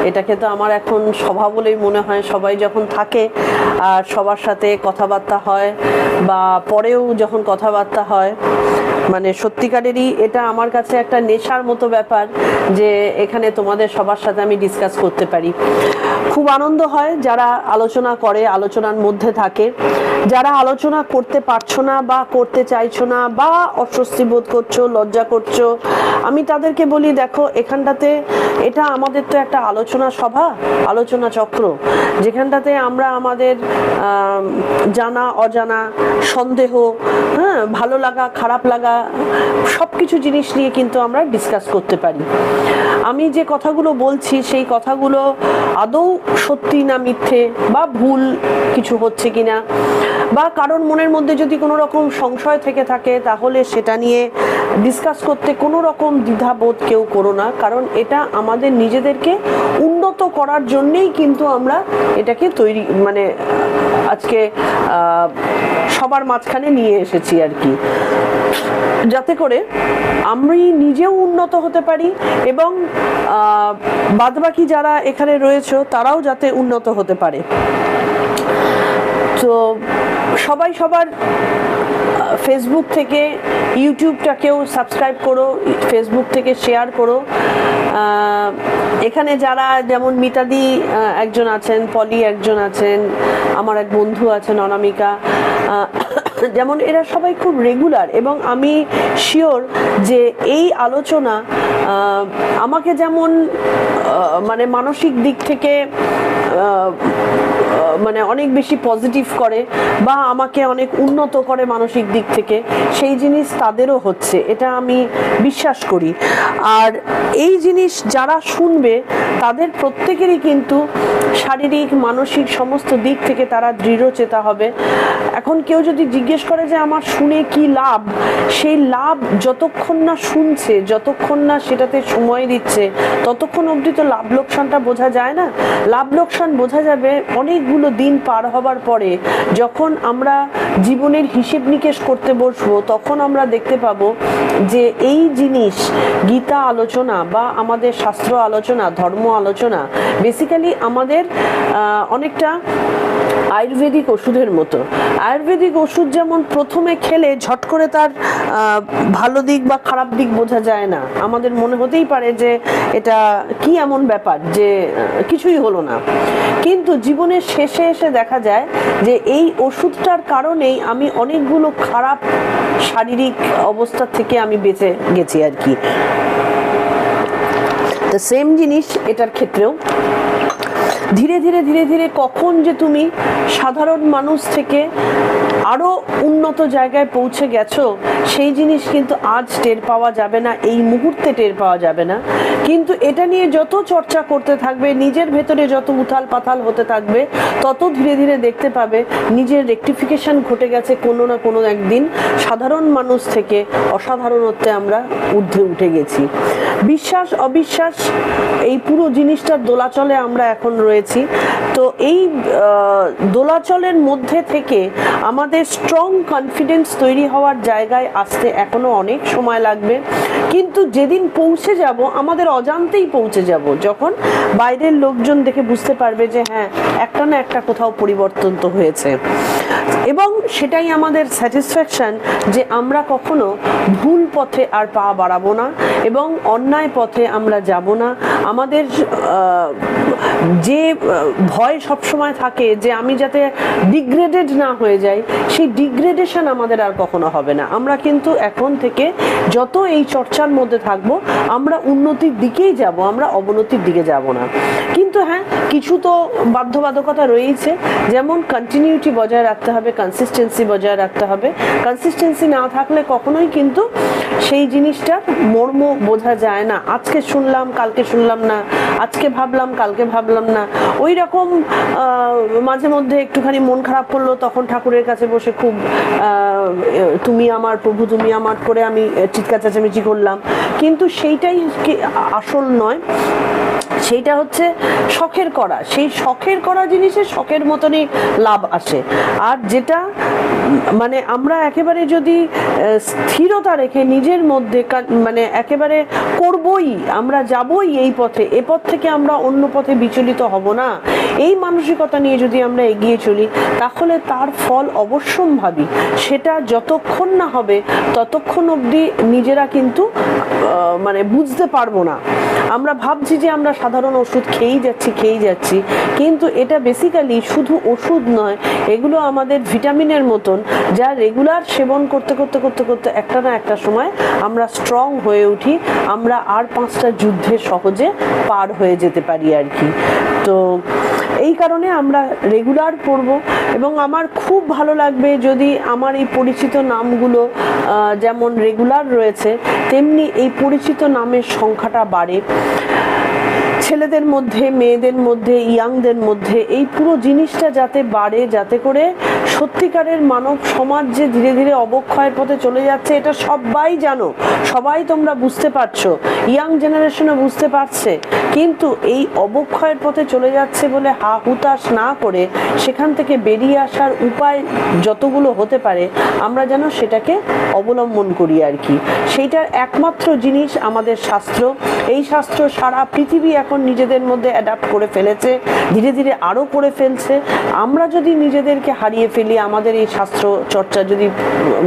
এটাকে তো আমার এখন স্বভাব বলেই মনে হয়। সবাই যখন থাকে আর সবার সাথে কথাবার্তা হয় বা পরেও যখন কথাবার্তা হয়, মানে সত্যিকারেরই এটা আমার কাছে একটা নেশার মতো ব্যাপার যে এখানে তোমাদের সবার সাথে আমি ডিসকাস করতে পারি। খুব আনন্দ হয় যারা আলোচনা করে, আলোচনার মধ্যে থাকে। যারা আলোচনা করতে পারছো না বা করতে চাইছো না বা অস্বস্তি বোধ করছো, লজ্জা করছো, আমি তাদেরকে বলি দেখো এখানটাতে এটা আমাদের তো একটা আলোচনা সভা, আলোচনা চক্র, যেখানটাতে আমরা আমাদের জানা অজানা, সন্দেহ, হ্যাঁ, ভালো লাগা খারাপ লাগা সব কিছু জিনিস নিয়ে কিন্তু আমরা ডিসকাস করতে পারি। আমি যে কথাগুলো বলছি সেই কথাগুলো আদৌ সত্যি না মিথ্যে বা ভুল কিছু হচ্ছে কিনা, বা কারোর মনের মধ্যে যদি কোনো রকম সংশয় থেকে থাকে তাহলে সেটা নিয়ে ডিসকাস করতে কোনো রকম দ্বিধাবোধ কেউ করো না, কারণ এটা আমাদের নিজেদেরকে উন্নত করার জন্যেই কিন্তু আমরা এটাকে তৈরি মানে আজকে সবার মাঝখানে নিয়ে এসেছি আর কি, যাতে করে আমি নিজেও উন্নত হতে পারি এবং বাদবাকি যারা এখানে রয়েছে তারাও যাতে উন্নত হতে পারে। তো সবাই সবার ফেসবুক থেকে ইউটিউবটাকেও সাবস্ক্রাইব করো, ফেসবুক থেকে শেয়ার করো। এখানে যারা যেমন মিতাদি একজন আছেন, পলি একজন আছেন, আমার এক বন্ধু আছেন অনামিকা, যেমন এরা সবাই খুব রেগুলার, এবং আমি শিওর যে এই আলোচনা আমাকে যেমন মানে মানসিক দিক থেকে মানে অনেক বেশি পজিটিভ করে বা আমাকে অনেক উন্নত করে মানসিক দিক থেকে, সেই জিনিস তাদেরও হচ্ছে, এটা আমি বিশ্বাস করি। আর এই জিনিস যারা শুনবে তাদের প্রত্যেকেরই কিন্তু শারীরিক মানসিক সমস্ত দিক থেকে তারা দৃঢ়চেতা হবে। এখন কেউ যদি জিজ্ঞেস করে যে আমার শুনে কি লাভ, সেই লাভ যতক্ষণ না শুনছে, যতক্ষণ না সেটাতে সময় দিচ্ছে, ততক্ষণ অবধি তো লাভ লোকসানটা বোঝা যায় না। লাভ লোকসান বোঝা যাবে অনেকগুলো দিন পার হবার পরে, যখন আমরা জীবনের হিসেব নিকেশ করতে বসবো, তখন আমরা দেখতে পাবো যে এই জিনিস গীতা আলোচনা বা আমাদের শাস্ত্র আলোচনা, ধর্ম আলোচনা বেসিক্যালি আমাদের অনেকটা আয়ুর্বেদিক ওষুধের মতো। আয়ুর্বেদিক ওষুধ যেমন প্রথমে খেলে ঝট করে তার ভালো দিক বা খারাপ দিক বোঝা যায় না, আমাদের মনে হতেই পারে যে এটা কি এমন ব্যাপার যে কিছুই হলো না, কিন্তু জীবনের শেষে এসে দেখা যায় যে এই ওষুধটার কারণেই আমি অনেকগুলো খারাপ শারীরিক অবস্থা থেকে আমি বেঁচে গেছি আর কি। তো সেম জিনিস এটার ক্ষেত্রেও ধীরে ধীরে ধীরে ধীরে কখন যে তুমি সাধারণ মানুষ থেকে আরো উন্নত জায়গায় পৌঁছে গেছো সেই জিনিস কিন্তু আজ টের পাওয়া যাবে না, এই মুহূর্তে টের পাওয়া যাবে না, কিন্তু এটা নিয়ে যত চর্চা করতে থাকবে, নিজের ভেতরে যত উথাল পাথাল হতে থাকবে, তত ধীরে ধীরে দেখতে পাবে নিজের রেকটিফিকেশন ঘটে গেছে কোনো না কোনো একদিন, সাধারণ মানুষ থেকে অসাধারণত্বে আমরা ঊর্ধ্বে উঠে গেছি। বিশ্বাস অবিশ্বাস এই পুরো জিনিসটার দোলাচলে আমরা এখন রয়েছি। তো এই দোলাচলের মধ্যে থেকে আমাদের স্ট্রং কনফিডেন্স তৈরি হওয়ার জায়গায় আসতে এখনো অনেক সময় লাগবে, কিন্তু যেদিন পৌঁছে যাব আমাদের অজান্তেই পৌঁছে যাব, যখন বাইরের লোকজন দেখে বুঝতে পারবে যে হ্যাঁ একটা না একটা কোথাও পরিবর্তন তো হয়েছে, এবং সেটাই আমাদের স্যাটিসফ্যাকশন যে আমরা কখনো ভুল পথে আর পা বাড়াবো না এবং অন্যায় পথে আমরা যাব না। আমাদের যে ভয় সবসময় থাকে যে আমি যাতে ডিগ্রেডেড না হয়ে যাই, সেই ডিগ্রেডেশন আমাদের আর কখনো হবে না। আমরা কিন্তু এখন থেকে যত এই চর্চার মধ্যে থাকবো আমরা উন্নতির দিকেই যাব, আমরা অবনতির দিকে যাব না। কিন্তু হ্যাঁ, কিছু তো বাধ্যবাধকতা রয়েছে, যেমন কন্টিনিউটি বজায় রাখতে হবে, কনসিস্টেন্সি বজায় রাখতে হবে। কনসিস্টেন্সি না থাকলে কখনোই কিন্তু সেই জিনিসটার মর্ম বোঝা যায় না। আজকে শুনলাম কালকে শুনলাম না, আজকে ভাবলাম কালকে ভাবলাম না, ওই রকম মাঝে মধ্যে একটুখানি মন খারাপ করলো তখন ঠাকুরের কাছে বসে খুব তুমি আমার প্রভু তুমি আমার করে আমি চিৎকার চেঁচামেচি করলাম, কিন্তু সেইটাই আসল নয়। সেইটা হচ্ছে শখের করা, সেই শখের করা জিনিসে শখের মতনই লাভ আসে। আর যেটা মানে আমরা একেবারে যদি স্থিরতা রেখে নিজের মধ্যে মানে একেবারে করবই, আমরা যাবই এই পথে, এ পথ থেকে আমরা অন্য পথে বিচলিত হব না, এই মানসিকতা নিয়ে যদি আমরা এগিয়ে চলি তাহলে তার ফল অবশ্যম্ভাবী। সেটা যতক্ষণ না হবে ততক্ষণ অবধি নিজেরা কিন্তু মানে বুঝতে পারবো না। আমরা ভাবছি যে আমরা সাধারণ ওষুধ খেয়েই যাচ্ছি, কিন্তু এটা বেসিক্যালি শুধু ওষুধ নয়, এগুলো আমাদের ভিটামিনের মতন, যা রেগুলার সেবন করতে করতে করতে করতে একটা না একটা সময় আমরা স্ট্রং হয়ে উঠি, আমরা আর 5টা যুদ্ধে সহজে পার হয়ে যেতে পারি আর কি। তো এই কারণে আমরা রেগুলার পড়ব, এবং আমার খুব ভালো লাগবে যদি আমার এই পরিচিত নামগুলো যেমন রেগুলার রয়েছে তেমনি এই পরিচিত নামের সংখ্যাটা বাড়ে, ছেলেদের মধ্যে, মেয়েদের মধ্যে, ইয়াংদের মধ্যে এই পুরো জিনিসটা যাতে বাড়ে, যাতে করে সত্যিকারের মানব সমাজ যে ধীরে ধীরে অবক্ষয়ের পথে চলে যাচ্ছে এটা সবাই জানো, সবাই তোমরা বুঝতে পারছো, ইয়াং জেনারেশনও বুঝতে পারছে, কিন্তু এই অবক্ষয়ের পথে চলে যাচ্ছে বলে হা হুতাশ না করে সেখান থেকে বেরিয়ে আসার উপায় যতগুলো হতে পারে আমরা যেন সেটাকে অবলম্বন করি আর কি। সেইটার একমাত্র জিনিস আমাদের শাস্ত্র। এই শাস্ত্র সারা পৃথিবী এখন নিজেদের মধ্যে অ্যাডাপ্ট করে ফেলেছে, ধীরে ধীরে আরও করে ফেলছে। আমরা যদি নিজেদেরকে হারিয়ে ফেলি, আমাদের এই শাস্ত্র চর্চা যদি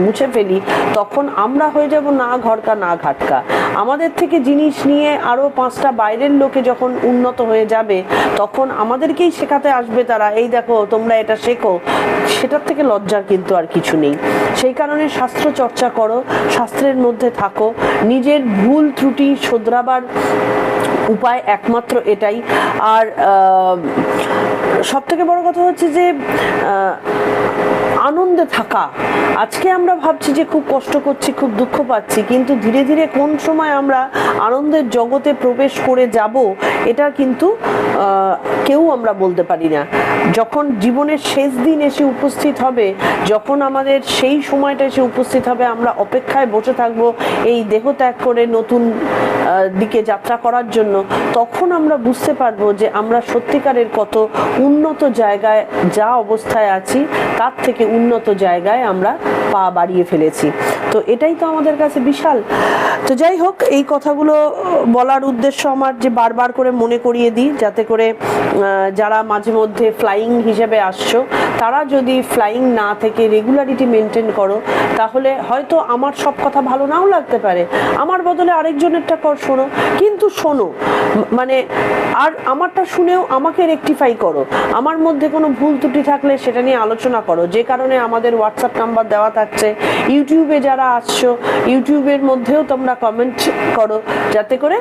মুছে ফেলি, তখন আমরা হয়ে যাব না ঘরকা না ঘাটকা। আমাদের থেকে জিনিস নিয়ে আরও 5টা বাইরের লোকে যখন উন্নত হয়ে যাবে তখন আমাদেরকেই শেখাতে আসবে তারা, এই দেখো তোমরা এটা শেখো। সেটার থেকে লজ্জার কিন্তু আর কিছু নেই। সেই কারণে শাস্ত্র চর্চা করো, শাস্ত্রের মধ্যে থাকো, নিজের ভুল ত্রুটি শোধরাবার উপায় একমাত্র এটাই। আর সব থেকে বড় কথা হচ্ছে যে আনন্দে থাকা। আজকে আমরা ভাবছি যে খুব কষ্ট করছি, খুব দুঃখ পাচ্ছি, কিন্তু ধীরে ধীরে কোন সময় আমরা আনন্দের জগতে প্রবেশ করে যাব এটা কিন্তু কেউ আমরা বলতে পারি না। যখন জীবনের শেষ দিন এসে উপস্থিত হবে, যখন আমাদের সেই সময়টা এসে উপস্থিত হবে, আমরা অপেক্ষায় বসে থাকব এই দেহ ত্যাগ করে নতুন দিকে যাত্রা করার জন্য, তখন আমরা বুঝতে পারবো যে আমরা সত্যিকারের কত উন্নত জায়গায়, যা অবস্থায় আছি তার থেকে উন্নত জায়গায় আমরা পা বাড়িয়ে ফেলেছি। তো এটাই তো আমাদের কাছে বিশাল। তো যাই হোক, এই কথাগুলো বলার উদ্দেশ্য আমার যে বারবার করে মনে করিয়ে দিই, যাতে করে যারা মাঝে মধ্যে ফ্লাইং হিসেবে আসছো তারা যদি ফ্লাইং না থেকে রেগুলারিটি মেনটেন করো, তাহলে হয়তো আমার সব কথা ভালো নাও লাগতে পারে, আমার বদলে আরেকজনেরটা শোনো, কিন্তু শোনো মানে, আর আমারটা শুনেও আমাকে রেকটিফাই করো, আমার মধ্যে কোনো ভুল ত্রুটি থাকলে সেটা নিয়ে আলোচনা করো। যে কারণে আমাদের হোয়াটসঅ্যাপ নাম্বার দেওয়া থাকছে, ইউটিউবে যারা আসছো ইউটিউবের মধ্যেও তোমরা কমেন্ট করো, যাতে করে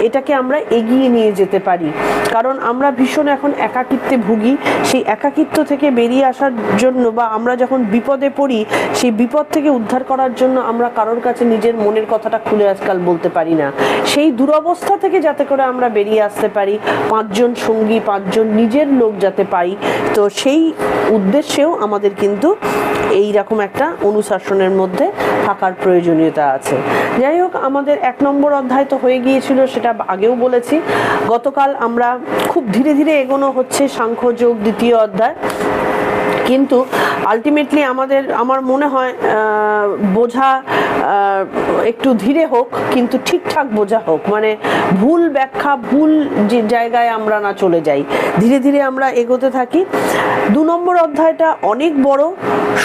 এটাকে আমরা এগিয়ে নিয়ে যেতে পারি। কারণ আমরা ভীষণ এখন একাকিত্বে ভুগি, সেই একাকিত্ব থেকে বেরিয়ে আসার জন্য বা আমরা যখন বিপদে পড়ি সেই বিপদ থেকে উদ্ধার করার জন্য আমরা কারোর কাছে নিজের মনের কথাটা খুলে আজকাল বলতে পারি না। সেই দুরবস্থা থেকে যাতে করে আমরা বেরিয়ে আসতে পারি, 5 জন সঙ্গী, 5 জন নিজের লোক যাতে পাই, তো সেই উদ্দেশ্যেও আমাদের কিন্তু এই রকম একটা অনুশাসনের মধ্যে থাকার প্রয়োজনীয়তা আছে। যাই হোক, আমাদের 1 নম্বর অধ্যায় তো হয়ে গিয়েছিল, সেটা আগেও বলেছি। গতকাল আমরা খুব ধীরে ধীরে এগোনো হচ্ছে সাংখ্যযোগ 2য় অধ্যায়, কিন্তু আলটিমেটলি আমার মনে হয় বোঝা একটু ধীরে হোক, কিন্তু ঠিকঠাক বোঝা হোক, মানে ভুল ব্যাখ্যা, ভুল যে জায়গায় আমরা না চলে যাই, ধীরে ধীরে আমরা এগোতে থাকি। 2 নম্বর অধ্যায়টা অনেক বড়,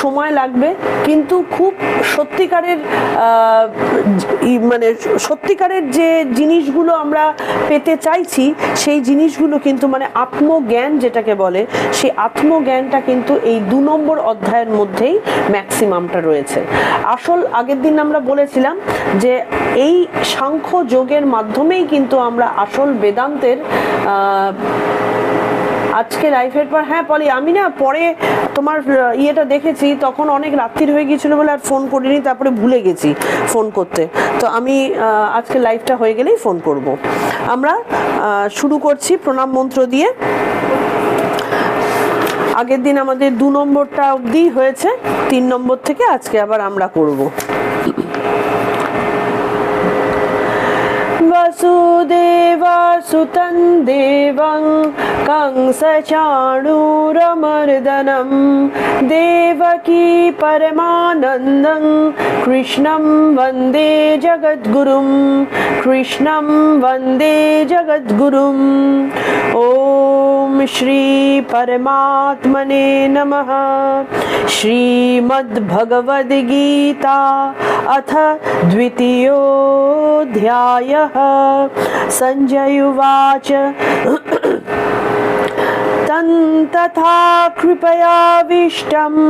সময় লাগবে, কিন্তু খুব সত্যিকারের মানে সত্যিকারের যে জিনিসগুলো আমরা পেতে চাইছি সেই জিনিসগুলো কিন্তু মানে আত্মজ্ঞান যেটাকে বলে, সেই আত্মজ্ঞানটা কিন্তু এই 2 নম্বর অধ্যায়ের মধ্যেই ম্যাক্সিমামটা রয়েছে। আসল আগের দিন আমরা বলেছিলাম যে এই সাংখ্য যোগের মাধ্যমেই কিন্তু আমরা আসল বেদান্তের আজকে লাইফের পর, হ্যাঁ পলি, আমি না পরে তোমার ইয়েটা দেখেছি, তখন অনেক রাত্রির হয়ে গিয়েছিল বলে আর ফোন করিনি, তারপরে ভুলে গেছি ফোন করতে। তো আমি আজকে লাইভটা হয়ে গেলেই ফোন করব। আমরা শুরু করছি প্রণাম মন্ত্র দিয়ে। আগের দিন আমাদের 2 নম্বরটা অবধি হয়েছে, 3 নম্বর থেকে আজকে আবার আমরা করব। বাসু वसुदेवसुतं देवं कंसचाणूरमर्दनं देवकी परमानन्दं कृष्णं वन्दे जगद्गुरुं कृष्णं वन्दे जगद्गुरुम्। ॐ श्री परमात्मने नमः। श्रीमद्भगवद्गीता अथ द्वितीयोऽध्यायः। संजय उवाच तथा कृपयाविष्टम्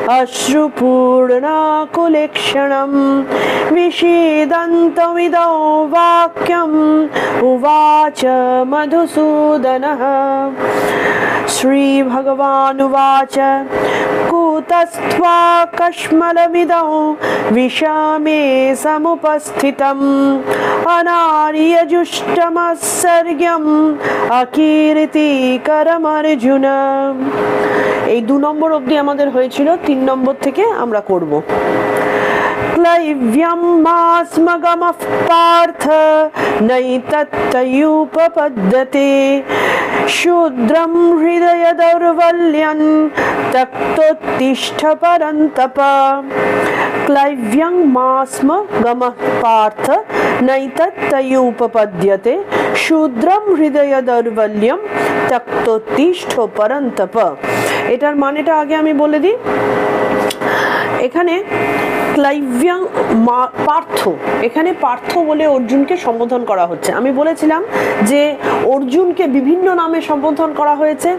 अश्रुपूर्णाकुलेक्षणं विषीदन्तमिदं वाक्यम् उवाच मधुसूदनः। श्रीभगवानुवाच कुतस्त्वाकश्मलमिदं विषमे समुपस्थितम् अनार्यजुष्टमस्सर्ग्यम् अकीर्तिकरमर्जुन। এই 2 নম্বর অবধি আমাদের হয়েছিল, 3 নম্বর থেকে আমরা করব। ক্লৈব্যম মাস্মগমঃ পার্থ নৈতত্তয়ুপপদ্যতে শূদ্রম হৃদয় দৌর্বল্যং তক্তোত্তিষ্ঠ পরন্তপ। ক্লৈব্যং মাস্মগমঃ পার্থ নৈতত্তয়ুপপদ্যতে শূদ্রম হৃদয় দৌর্বল্যম তক্তোত্তিষ্ঠ পরন্তপ। এটার মানেটা আগে আমি বলে দিই। এখানে ক্লৈব্যং পার্থ, এখানে পার্থ বলে অর্জুনকে সম্বোধন করা হচ্ছে। আমি বলেছিলাম যে অর্জুনকে বিভিন্ন নামে সম্বোধন করা হয়েছে,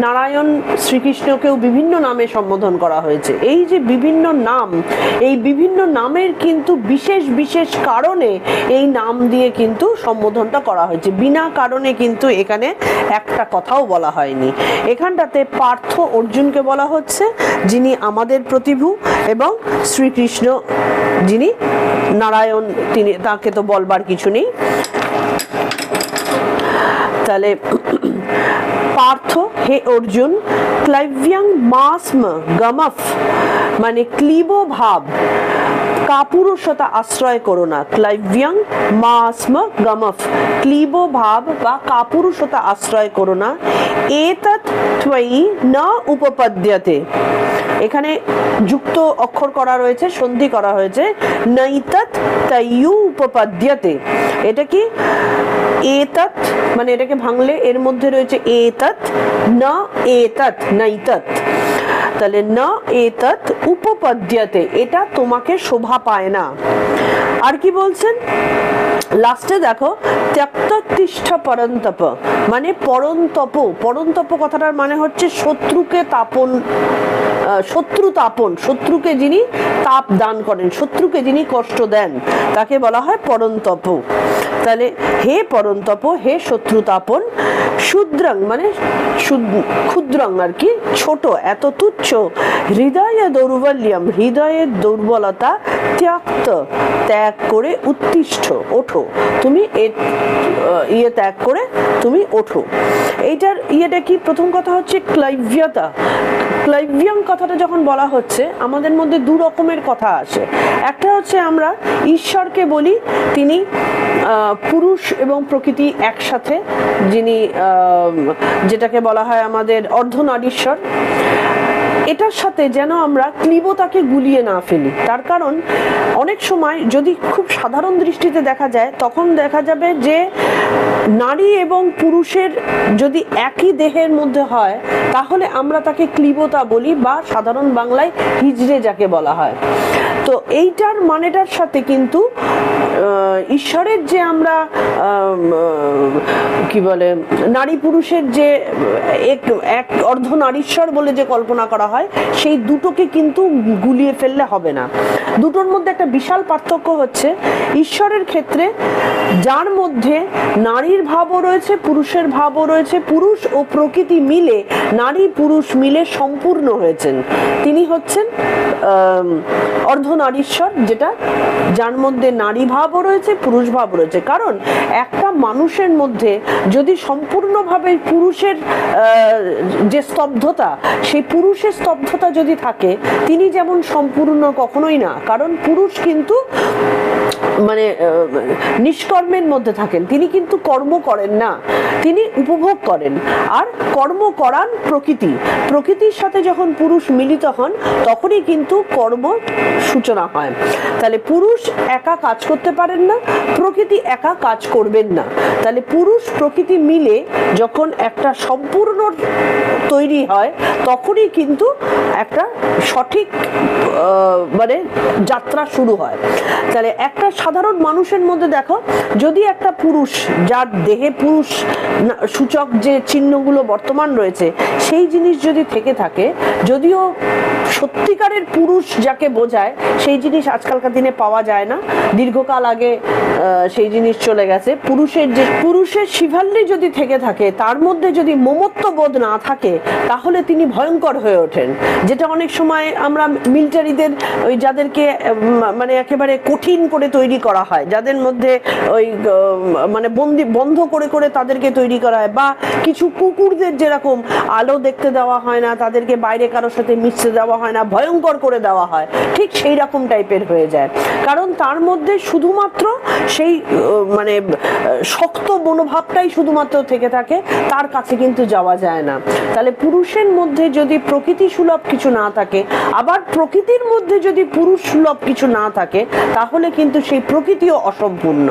নারায়ণ শ্রীকৃষ্ণকেও বিভিন্ন নামে সম্বোধন করা হয়েছে। এই যে বিভিন্ন নাম, এই বিভিন্ন নামের কিন্তু বিশেষ বিশেষ কারণে এই নাম দিয়ে কিন্তু সম্বোধনটা করা হয়েছে। বিনা কারণে কিন্তু এখানে একটা কথাও বলা হয়নি। এখানটাতে পার্থ অর্জুনকে বলা হচ্ছে, যিনি আমাদের প্রতিভু, এবং শ্রীকৃষ্ণ যিনি নারায়ণ, তিনি, তাকে তো বলবার কিছু নেই। তাহলে পার্থ, হে অর্জুন, ক্লৈব্যং মাস্ম গমঃ মানে ক্লীব ভাব, কাপুরুষতা আশ্রয় করো না। ক্লৈব্যং মাস্ম গমঃ ক্লীব ভাব বা কাপুরুষতা আশ্রয় করো না। এতৎ ত্বয়ি ন উপপদ্যতে, এখানে যুক্ত অক্ষর করা রয়েছে, সন্ধি করা হয়েছে। নৈতৎ তয়ু উপপদ্যতে, এটা কি এতৎ মানে এটাকে ভাঙলে এর মধ্যে রয়েছে এতৎ, না এতৎ, নৈতৎ। তাহলে না এতৎ উপপদ্যতে, এটা তোমাকে শোভা পায় না। আর কি বলছেন লাস্টে দেখো, ত্যক্তোত্তিষ্ঠ পরন্তপ মানে পরন্তপ। পরন্তপ কথাটার মানে হচ্ছে শত্রুকে তাপন, শত্রু তাপন, শত্রুকে যিনি তাপ দান করেন, শত্রুকে যিনি কষ্ট দেন, তাকে বলা হয় পরন্তপ। তাহলে হে পরন্তপ, হে শত্রু তাপন, শূদ্রং মানে ক্ষুদ্রং আর কি, ছোট, এত তুচ্ছ, হৃদয় দৌর্বল্যম হৃদয়ের দুর্বলতা, ত্যক্ত ত্যাগ করে, উত্তিষ্ঠ ওঠো, তুমি ইয়ে ত্যাগ করে তুমি ওঠো। এইটার ইয়েটা কি, প্রথম কথা হচ্ছে ক্লৈব্যতা। ক্লৈব্যং কথাটা যখন বলা হচ্ছে, আমাদের মধ্যে 2 রকমের কথা আসে। একটা হচ্ছে আমরা ঈশ্বরকে বলি, তিনি পুরুষ এবং প্রকৃতি একসাথে, যিনি যেটাকে বলা হয় আমাদের অর্ধনারীশ্বর। এটার সাথে যেন আমরা ক্লীবতাকে গুলিয়ে না ফেলি। তার কারণ অনেক সময় যদি খুব সাধারণ দৃষ্টিতে দেখা যায়, তখন দেখা যাবে যে নারী এবং পুরুষের যদি একই দেহের মধ্যে হয়, তাহলে আমরা তাকে ক্লীবতা বলি, বা সাধারণ বাংলায় হিজড়ে যাকে বলা হয়। তো এইটার মানেটার সাথে কিন্তু ঈশ্বরের যে আমরা কি বলে নারী পুরুষের যে এক অর্ধনারীশ্বর বলে যে কল্পনা করা হয়, সেই দুটোকে কিন্তু গুলিয়ে ফেললে হবে না। দুটোর মধ্যে একটা বিশাল পার্থক্য হচ্ছে, ঈশ্বরের ক্ষেত্রে যার মধ্যে নারীর ভাবও রয়েছে, পুরুষের ভাবও রয়েছে, পুরুষ ও প্রকৃতি মিলে, নারী পুরুষ মিলে সম্পূর্ণ হয়েছেন, তিনি হচ্ছেন অর্ধ অর্ধনারীশ্বর, যেটা যার মধ্যে নারী ভাবও রয়েছে, পুরুষ ভাব রয়েছে। কারণ একটা মানুষের মধ্যে যদি সম্পূর্ণভাবে পুরুষের যে স্তব্ধতা, সেই পুরুষের স্তব্ধতা যদি থাকে, তিনি যেমন সম্পূর্ণ কখনোই না। কারণ পুরুষ কিন্তু মানে নিষ্কর্মের মধ্যে থাকেন, তিনি কিন্তু কর্ম করেন না, তিনি উপভোগ করেন। আর কর্ম করান প্রকৃতি, প্রকৃতির সাথে যখন পুরুষ মিলিত হন তখনই কিন্তু কর্ম সূচনা হয়। তাহলে পুরুষ একা কাজ করতে পারেন না, প্রকৃতি একা কাজ করবেন না। তাহলে পুরুষ প্রকৃতি মিলে যখন একটা সম্পূর্ণ তৈরি হয় তখনই কিন্তু একটা সঠিক মানে যাত্রা শুরু হয়। তাহলে একটা সাধারণ মানুষের মধ্যে দেখো, যদি একটা পুরুষ যার দেহে পুরুষ সূচক যে চিহ্নগুলো বর্তমান রয়েছে সেই জিনিস যদি থেকে থাকে, যদিও সত্যিকারের পুরুষ যাকে বোঝায় সেই জিনিস আজকালকার দিনে পাওয়া যায় না, দীর্ঘকাল আগে সেই জিনিস চলে গেছে। পুরুষের শিভাল্লি যদি থেকে থাকে, তার মধ্যে যদি মমত্ব বোধ না থাকে, তাহলে তিনি ভয়ঙ্কর হয়ে ওঠেন। যেটা অনেক সময় আমরা মিলিটারিদের ওই যাদেরকে মানে একেবারে কঠিন করে তৈরি করা হয়, যাদের মধ্যে ওই মানে বন্ধ করে করে তাদেরকে তৈরি করা হয়, বা কিছু কুকুরদের যেরকম আলো দেখতে দেওয়া হয় না, তাদেরকে বাইরে কারোর সাথে মিশতে দেওয়া হয় না, ভয়ঙ্কর করে দেওয়া হয়, ঠিক সেই রকম টাইপের হয়ে যায়। কারণ তার মধ্যে শুধুমাত্র সেই মানে শক্ত মনোভাবটাই শুধুমাত্র থেকে থাকে, তার কাছে কিন্তু যাওয়া যায় না। তাহলে পুরুষের মধ্যে যদি প্রকৃতি সুলভ কিছু না থাকে, আবার প্রকৃতির মধ্যে যদি পুরুষ সুলভ কিছু না থাকে, তাহলে কিন্তু সেই প্রকৃতিও অসম্পূর্ণ।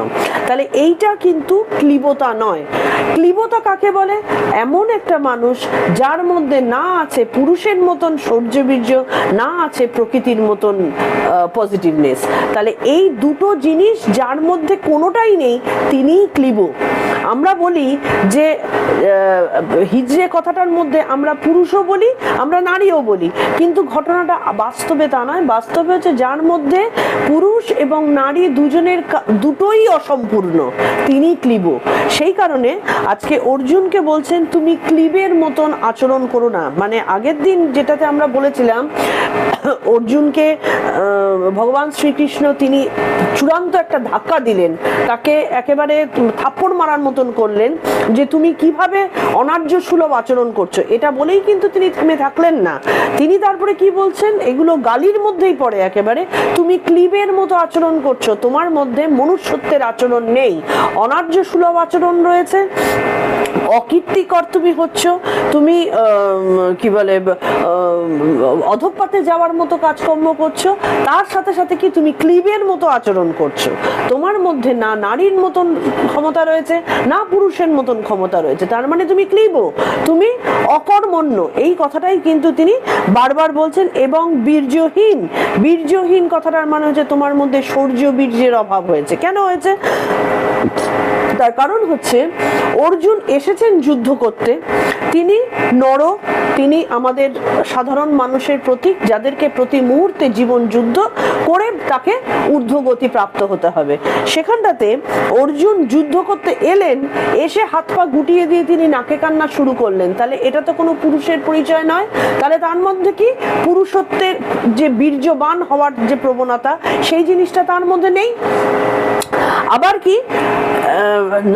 তাহলে এইটা কিন্তু ক্লীবতা নয়। ক্লীবতা কাকে বলে? এমন একটা মানুষ যার মধ্যে না আছে পুরুষের মতন শৌর্যবীর্য, না আছে প্রকৃতির মতন পজিটিভনেস। তাহলে এই দুটো জিনিস যার মধ্যে কোনোটাই নেই, তিনিই ক্লীব। আমরা বলি যে হিজড়ে কথাটার মধ্যে আমরা পুরুষও বলি, আমরা নারীও বলি, কিন্তু ঘটনাটা বাস্তবে তা নয়। বাস্তবে হচ্ছে যার মধ্যে পুরুষ এবং নারী দুটোই অসম্পূর্ণ, তিনি ক্লীব। সেই কারণে আজকে অর্জুনকে বলছেন তুমি ক্লীবের মতন আচরণ করো না। মানে আগের দিন যেটাতে আমরা বলেছিলাম, অর্জুনকে ভগবান শ্রীকৃষ্ণ তিনি চূড়ান্ত একটা ধাক্কা দিলেন, তাকে একেবারে থাপ্পড় মারার মতন করলেন যে তুমি কিভাবে অনার্য সুলভ আচরণ করছো। এটা বলেই কিন্তু তিনি থেমে থাকলেন না, তিনি তারপরে কি বলছেন, এগুলো গালির মধ্যেই পড়ে একেবারে, তুমি ক্লীবের মতো আচরণ করছো, তোমার মধ্যে মনুষ্যত্বের আচরণ নেই, অনার্য সুলভ আচরণ রয়েছে, অকীর্তিকর তুমি হচ্ছ, তুমি কি বলে অধঃপাতে যাওয়ার মতো কাজকর্ম করছো, তার সাথে সাথে কি তুমি ক্লীবের মতো আচরণ করছো। তোমার মধ্যে না নারীর মতন ক্ষমতা রয়েছে, না পুরুষের মতন ক্ষমতা রয়েছে, তার মানে তুমি ক্লীব, তুমি অকর্মণ্য। এই কথাটাই কিন্তু তিনি বারবার বলছেন। এবং বীর্যহীন, বীর্যহীন কথাটার মানে হচ্ছে তোমার মধ্যে শৌর্য বীর্যের অভাব হয়েছে। কেন হয়েছে? তার কারণ হচ্ছে অর্জুন এসেছেন যুদ্ধ করতে, তিনি নর, তিনি আমাদের সাধারণ মানুষের প্রতীক, যাদেরকে প্রতি মুহূর্তে জীবন যুদ্ধ করে তাকে ঊর্ধ্বগতি প্রাপ্ত হতে হবে। সেখানটাতে অর্জুন যুদ্ধ করতে এলেন, এসে হাত পা গুটিয়ে দিয়ে তিনি নাকে কান্না শুরু করলেন। তাহলে এটা তো কোনো পুরুষের পরিচয় নয়। তাহলে তার মধ্যে কি পুরুষত্বের যে বীর্যবান হওয়ার যে প্রবণতা, সেই জিনিসটা তার মধ্যে নেই। আবার কি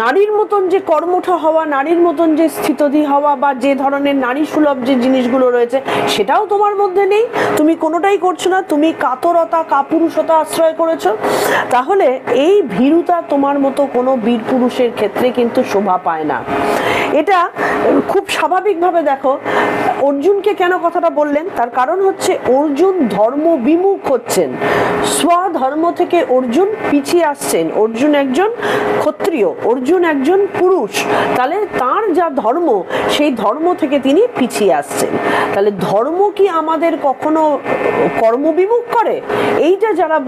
নারীর মতন যে কর্মঠ হওয়া, নারীর মতন যে স্থিতধী হওয়া, বা যে ধরনের নারী সুলভ যে জিনিসগুলো রয়েছে, সেটাও তোমার মধ্যে নেই। তুমি কোনোটাই করছো না, তুমি কাতরতা, কাপুরুষতা আশ্রয় করেছো। তাহলে এই ভীরুতা তোমার মতো কোনো বীর পুরুষের ক্ষেত্রে কিন্তু শোভা পায় না। এটা খুব স্বাভাবিকভাবে দেখো অর্জুনকে কেন কথাটা বললেন, তার কারণ হচ্ছে অর্জুন ধর্ম বিমুখ হচ্ছেন, স্বধর্ম থেকে অর্জুন পিছিয়ে আসছেন। অর্জুন একজন ক্ষত্রিয়, অর্জুন একজন পুরুষ, তাহলে তার যা ধর্ম, সেই ধর্ম থেকে তিনি পিছিয়ে আসছেন। তাহলে ধর্ম কি আমাদের কখনো কর্মবিমুখ করে? এইটা যারা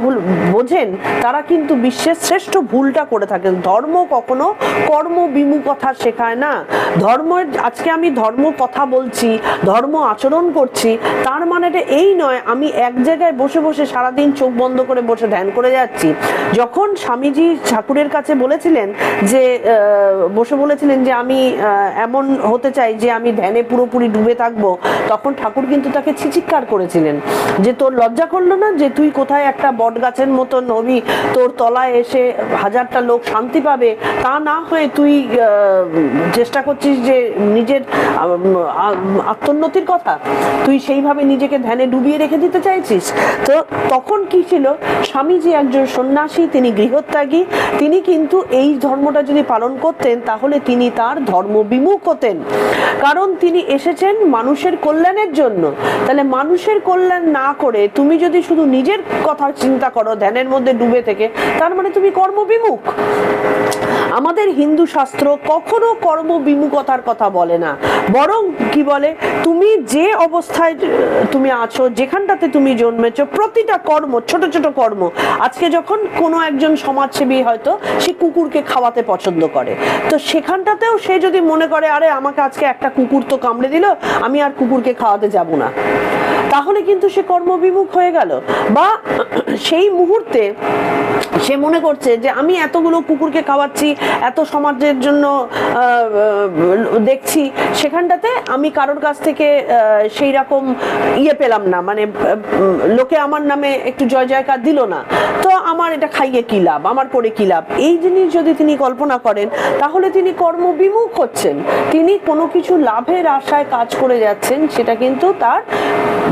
বোঝেন তারা কিন্তু বিশ্বের শ্রেষ্ঠ ভুলটা করে থাকেন। ধর্ম কখনো কর্মবিমুখতা শেখায় না। ধর্মের, আজকে আমি ধর্ম কথা বলছি, ধর্ম আচরণ করছি, তার মানেটা এই নয় আমি এক জায়গায় বসে বসে সারাদিন চোখ বন্ধ করে বসে ধ্যান করে যাচ্ছি। যখন স্বামীজি ঠাকুরের কাছে বলেছিলেন যে বসে বলেছিলেন যে আমি এমন হতে চাই যে আমি ধ্যানে পুরোপুরি ডুবে থাকবো, তখন ঠাকুর কিন্তু তাকে ছিচিৎকার করেছিলেন যে তোর লজ্জা করলো না যে তুই কোথায় একটা বট গাছের মতন হবি, তোর তলায় এসে হাজারটা লোক শান্তি পাবে, তা না হয়ে তুই চেষ্টা করছিস যে নিজের আত্মোন্নতির কথা, তুই সেইভাবে নিজেকে ধ্যানে ডুবিয়ে রেখে দিতে চাইছিস। তো তখন কি ছিল, স্বামীজি একজন সন্ন্যাসী, তিনি গৃহত্যাগী, তিনি কিন্তু এই ধর্মটা যদি পালন করতেন তাহলে তিনি তার ধর্ম বিমুখ হতেন, কারণ তিনি এসেছেন মানুষের কল্যাণের জন্য। তাহলে মানুষের কল্যাণ না করে তুমি যদি শুধু নিজের কথা চিন্তা করো ধ্যানের মধ্যে ডুবে থেকে, তার মানে তুমি কর্মবিমুখ। আমাদের হিন্দু শাস্ত্র কখনো কর্মবিমুখতার কথা বলে না, বরং কি বলে, তুমি যে অবস্থায় তুমি আছো, যেখানটাতে তুমি জন্মেছো, প্রতিটা কর্ম, ছোট ছোট কর্ম, আজকে যখন কোনো একজন সমাজসেবী হয়তো সে কুকুরকে খাওয়াতে পছন্দ করে, তো সেখানটাতেও সে যদি মনে করে আরে আমাকে আজকে একটা কুকুর তো কামড়ে দিল, আমি আর কুকুরকে খাওয়াতে যাব না, তাহলে কিন্তু সে কর্মবিমুখ হয়ে গেল। বা সেই মুহূর্তে সে মনে করছে যে আমি এতগুলো কুকুরকে খাওয়াচ্ছি, এত সমাজের জন্য দেখছি, সেখানটাতে আমি কারোর কাছ থেকে সেই রকম পেলাম না, মানে লোকে আমার নামে একটু জয় জয়কার দিল না, তো আমার এটা খাইয়ে কি লাভ, আমার করে কি লাভ, এই জিনিস যদি তিনি কল্পনা করেন তাহলে তিনি কর্মবিমুখ হচ্ছেন, তিনি কোনো কিছু লাভের আশায় কাজ করে যাচ্ছেন, সেটা কিন্তু তার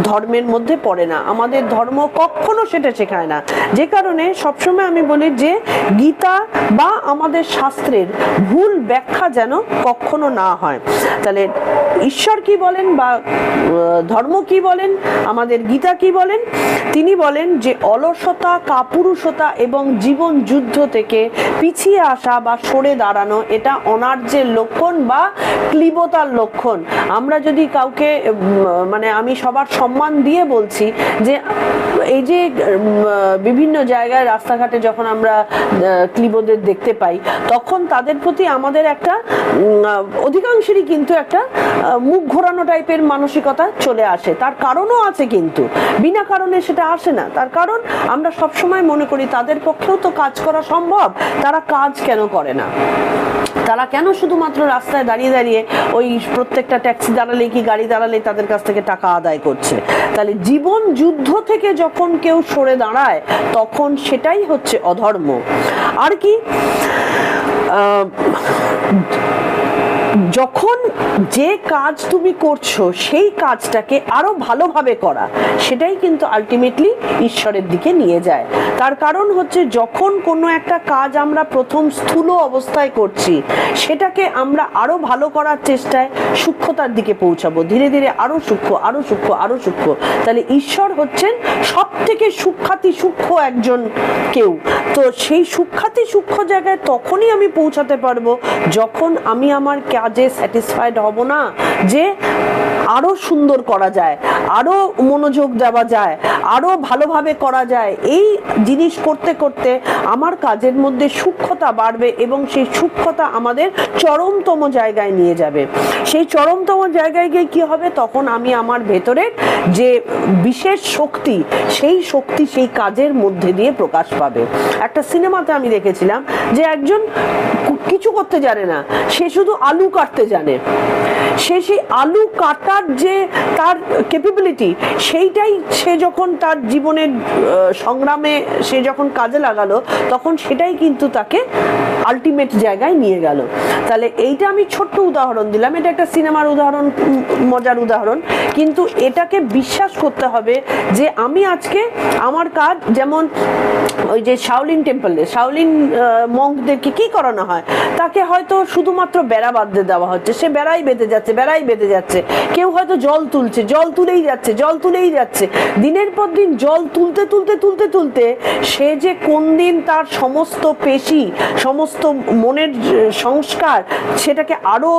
ধর্মের মধ্যে পড়ে না। আমাদের ধর্ম কখনো সেটা শেখায় না, যে কারণে সবসময় আমি বলি যে গীতা বা আমাদের শাস্ত্রের ভুল ব্যাখ্যা যেন কখনো না হয়। তাহলে ঈশ্বর কি বলেন বা ধর্ম কি বলেন, আমাদের গীতা কি বলেন, তিনি বলেন যে অলসতা, কাপুরুষতা এবং জীবন যুদ্ধ থেকে পিছিয়ে আসা বা সরে দাঁড়ানো এটা অনার্যের লক্ষণ বা ক্লীবতার লক্ষণ। আমরা যদি কাউকে, মানে আমি সবার সম্মান দিয়ে বলছি যে এই যে বিভিন্ন জায়গায় রাস্তাঘাটে যখন আমরা ক্লীবদের দেখতে পাই, তখন তাদের প্রতি আমাদের একটা অধিকাংশেরই কিন্তু একটা মুখ ঘোরানো টাইপের মানসিকতা চলে আসে। তার কারণও আছে, কিন্তু বিনা কারণে সেটা আসে না। তার কারণ আমরা সবসময় মনে করি তাদের পক্ষেও তো কাজ করা সম্ভব, তারা কাজ কেন করে না, তারা কেন শুধুমাত্র রাস্তায় দাঁড়িয়ে দাঁড়িয়ে ওই প্রত্যেকটা ট্যাক্সি দাঁড়ালে কি গাড়ি দাঁড়ালে তাদের কাছ থেকে টাকা আদায় করছে। তাহলে জীবন যুদ্ধ থেকে যখন কেউ সরে দাঁড়ায় তখন সেটাই হচ্ছে অধর্ম। আর কি, যখন যে কাজ তুমি করছো সেই কাজটাকে আরো ভালোভাবে করা, সেটাই কিন্তু আলটিমেটলি ঈশ্বরের দিকে নিয়ে যায়। তার কারণ হচ্ছে যখন কোনো একটা কাজ আমরা প্রথম স্থূল অবস্থায় করছি, সেটাকে আমরা আরো ভালো করার চেষ্টায় সূক্ষ্মতার দিকে পৌঁছাবো, ধীরে ধীরে আরো সূক্ষ্ম, আরো সূক্ষ্ম, আরো সূক্ষ্ম। তাহলে ঈশ্বর হচ্ছেন সব থেকে সূক্ষ্মাতি সূক্ষ্ম একজন কেউ। তো সেই সূক্ষ্মাতি সূক্ষ্ম জায়গায় তখনই আমি পৌঁছাতে পারবো যখন আমি আমার কাজে স্যাটিসফাইড হব না, যে আরো সুন্দর করা যায়, আরো মনোযোগ দেওয়া যায়, আরো ভালোভাবে করা যায়। এই জিনিস করতে করতে আমার কাজের মধ্যে সূক্ষ্মতা বাড়বে এবং সেই সূক্ষ্মতা আমাদের চরমতম জায়গায় নিয়ে যাবে। সেই চরমতম জায়গায় গিয়ে কি হবে, তখন আমি আমার ভেতরের যে বিশেষ শক্তি, সেই শক্তি সেই কাজের মধ্যে দিয়ে প্রকাশ পাবে। একটা সিনেমাতে আমি দেখেছিলাম যে একজন কিছু করতে জানে না, সে শুধু আলু কাটতে জানে, সে সেই আলু কাটার যে তার ক্যাপাবিলিটি, সেইটাই সে যখন তার জীবনের সংগ্রামে সে যখন কাজে লাগালো, তখন সেটাই কিন্তু তাকে আলটিমেট জায়গায় নিয়ে গেল। তাহলে এইটা আমি ছোট্ট উদাহরণ দিলাম, এটা একটা সিনেমার উদাহরণ, মজার উদাহরণ, কিন্তু এটাকে বিশ্বাস করতে হবে যে আমি আজকে আমার কাজ, যেমন ওই যে শাওলিন টেম্পলে শাওলিন মঙ্কদেরকে কি করানো হয়, তাকে হয়তো শুধুমাত্র বেড়া বাঁধতে দেওয়া হচ্ছে, সে বেড়াই বেঁধে যাচ্ছে, বেড়াই বেঁধে যাচ্ছে। কেউ হয়তো জল তুলছে, জল তুলেই যাচ্ছে, জল তুলেই যাচ্ছে, দিনের পর দিন জল তুলতে তুলতে তুলতে তুলতে সে যে কোন দিন তার সমস্ত পেশি, সমস্ত সমস্ত মনের সংস্কার সেটাকে আরো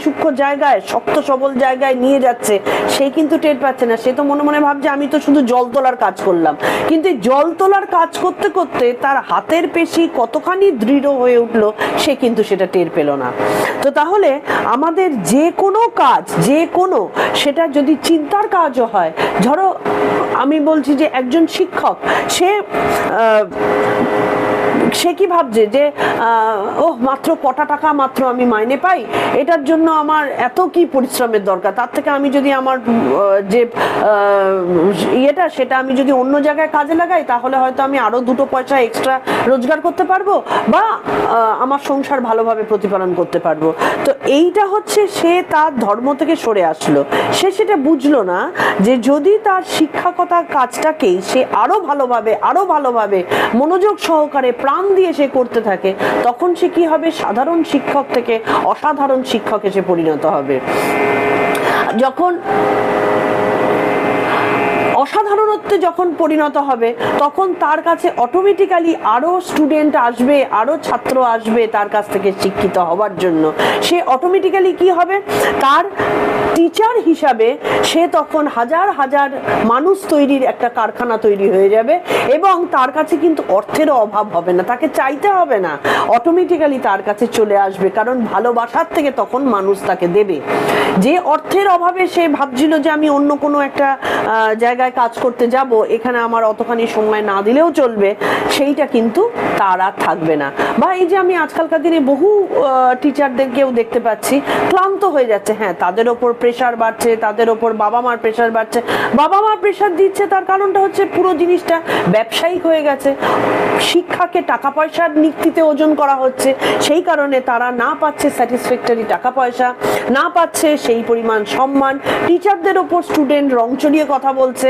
সূক্ষ্ম জায়গায়, শক্ত সবল জায়গায় নিয়ে যাচ্ছে, সে কিন্তু টের পাচ্ছে না। সে তো মনে মনে ভাবছে আমি তো শুধু জল তোলার কাজ করলাম, কিন্তু জল তোলার কাজ করতে করতে তার হাতের পেশি কতখানি দৃঢ় হয়ে উঠলো সে কিন্তু সেটা টের পেল না। তো তাহলে আমাদের যে কোনো কাজ, যে কোনো, সেটা যদি চিন্তার কাজও হয়, ধরো আমি বলছি যে একজন শিক্ষক, সে কি ভাবছে যে মাত্র কটা টাকা মাত্র আমি মাইনে পাই, এটার জন্য আমার এত কি পরিশ্রমের দরকার, তার থেকে আমি যদি আমার যে সেটা আমি যদি অন্য জায়গায় কাজে লাগাই তাহলে হয়তো আমি আরো দুটো পয়সা এক্সট্রা রোজগার করতে পারবো, বা আমার সংসার ভালোভাবে প্রতিপালন করতে পারবো। তো এইটা হচ্ছে সে তার ধর্ম থেকে সরে আসলো, সে সেটা বুঝলো না যে যদি তার শিক্ষকতার কাজটাকেই সে আরো ভালোভাবে মনোযোগ সহকারে প্রাণ দিয়ে সে করতে থাকে, তখন সে কি হবে, সাধারণ শিক্ষক থেকে অসাধারণ শিক্ষক এসে পরিণত হবে। যখন অসাধারণত্বে যখন পরিণত হবে তখন তার কাছে অটোমেটিক্যালি আরো স্টুডেন্ট আসবে, আরো ছাত্র আসবে তার কাছ থেকে শিক্ষিত হওয়ার জন্য। সে অটোমেটিক্যালি কি হবে, তার টিচার হিসাবে সে তখন হাজার হাজার মানুষ তৈরির একটা কারখানা তৈরি হয়ে যাবে, এবং তার কাছে কিন্তু অর্থেরও অভাব হবে না, তাকে চাইতে হবে না, অটোমেটিক্যালি তার কাছে চলে আসবে, কারণ ভালোবাসার থেকে তখন মানুষ তাকে দেবে। যে অর্থের অভাবে সে ভাবছিল যে আমি অন্য কোনো একটা জায়গায় কাজ করতে যাব, এখানে আমার অতখানি সময় না দিলেও চলবে, সেইটা কিন্তু তার আর থাকবে না। বা এই যে আমি আজকালকার দিনে বহু টিচারদেরকেও দেখতে পাচ্ছি ক্লান্ত হয়ে যাচ্ছে, হ্যাঁ তাদের ওপর প্রেশার বাড়ছে, তাদের ওপর বাবা মার প্রেশার বাড়ছে, বাবা মা প্রেশার দিচ্ছে, তার কারণটা হচ্ছে পুরো জিনিসটা ব্যবসায়িক হয়ে গেছে, শিক্ষাকে টাকা পয়সার নিক্তিতে ওজন করা হচ্ছে, সেই কারণে তারা না পাচ্ছে স্যাটিসফ্যাক্টরি টাকা পয়সা, না পাচ্ছে সেই পরিমাণ সম্মান, টিচারদের ওপর স্টুডেন্ট রং চড়িয়ে কথা বলছে,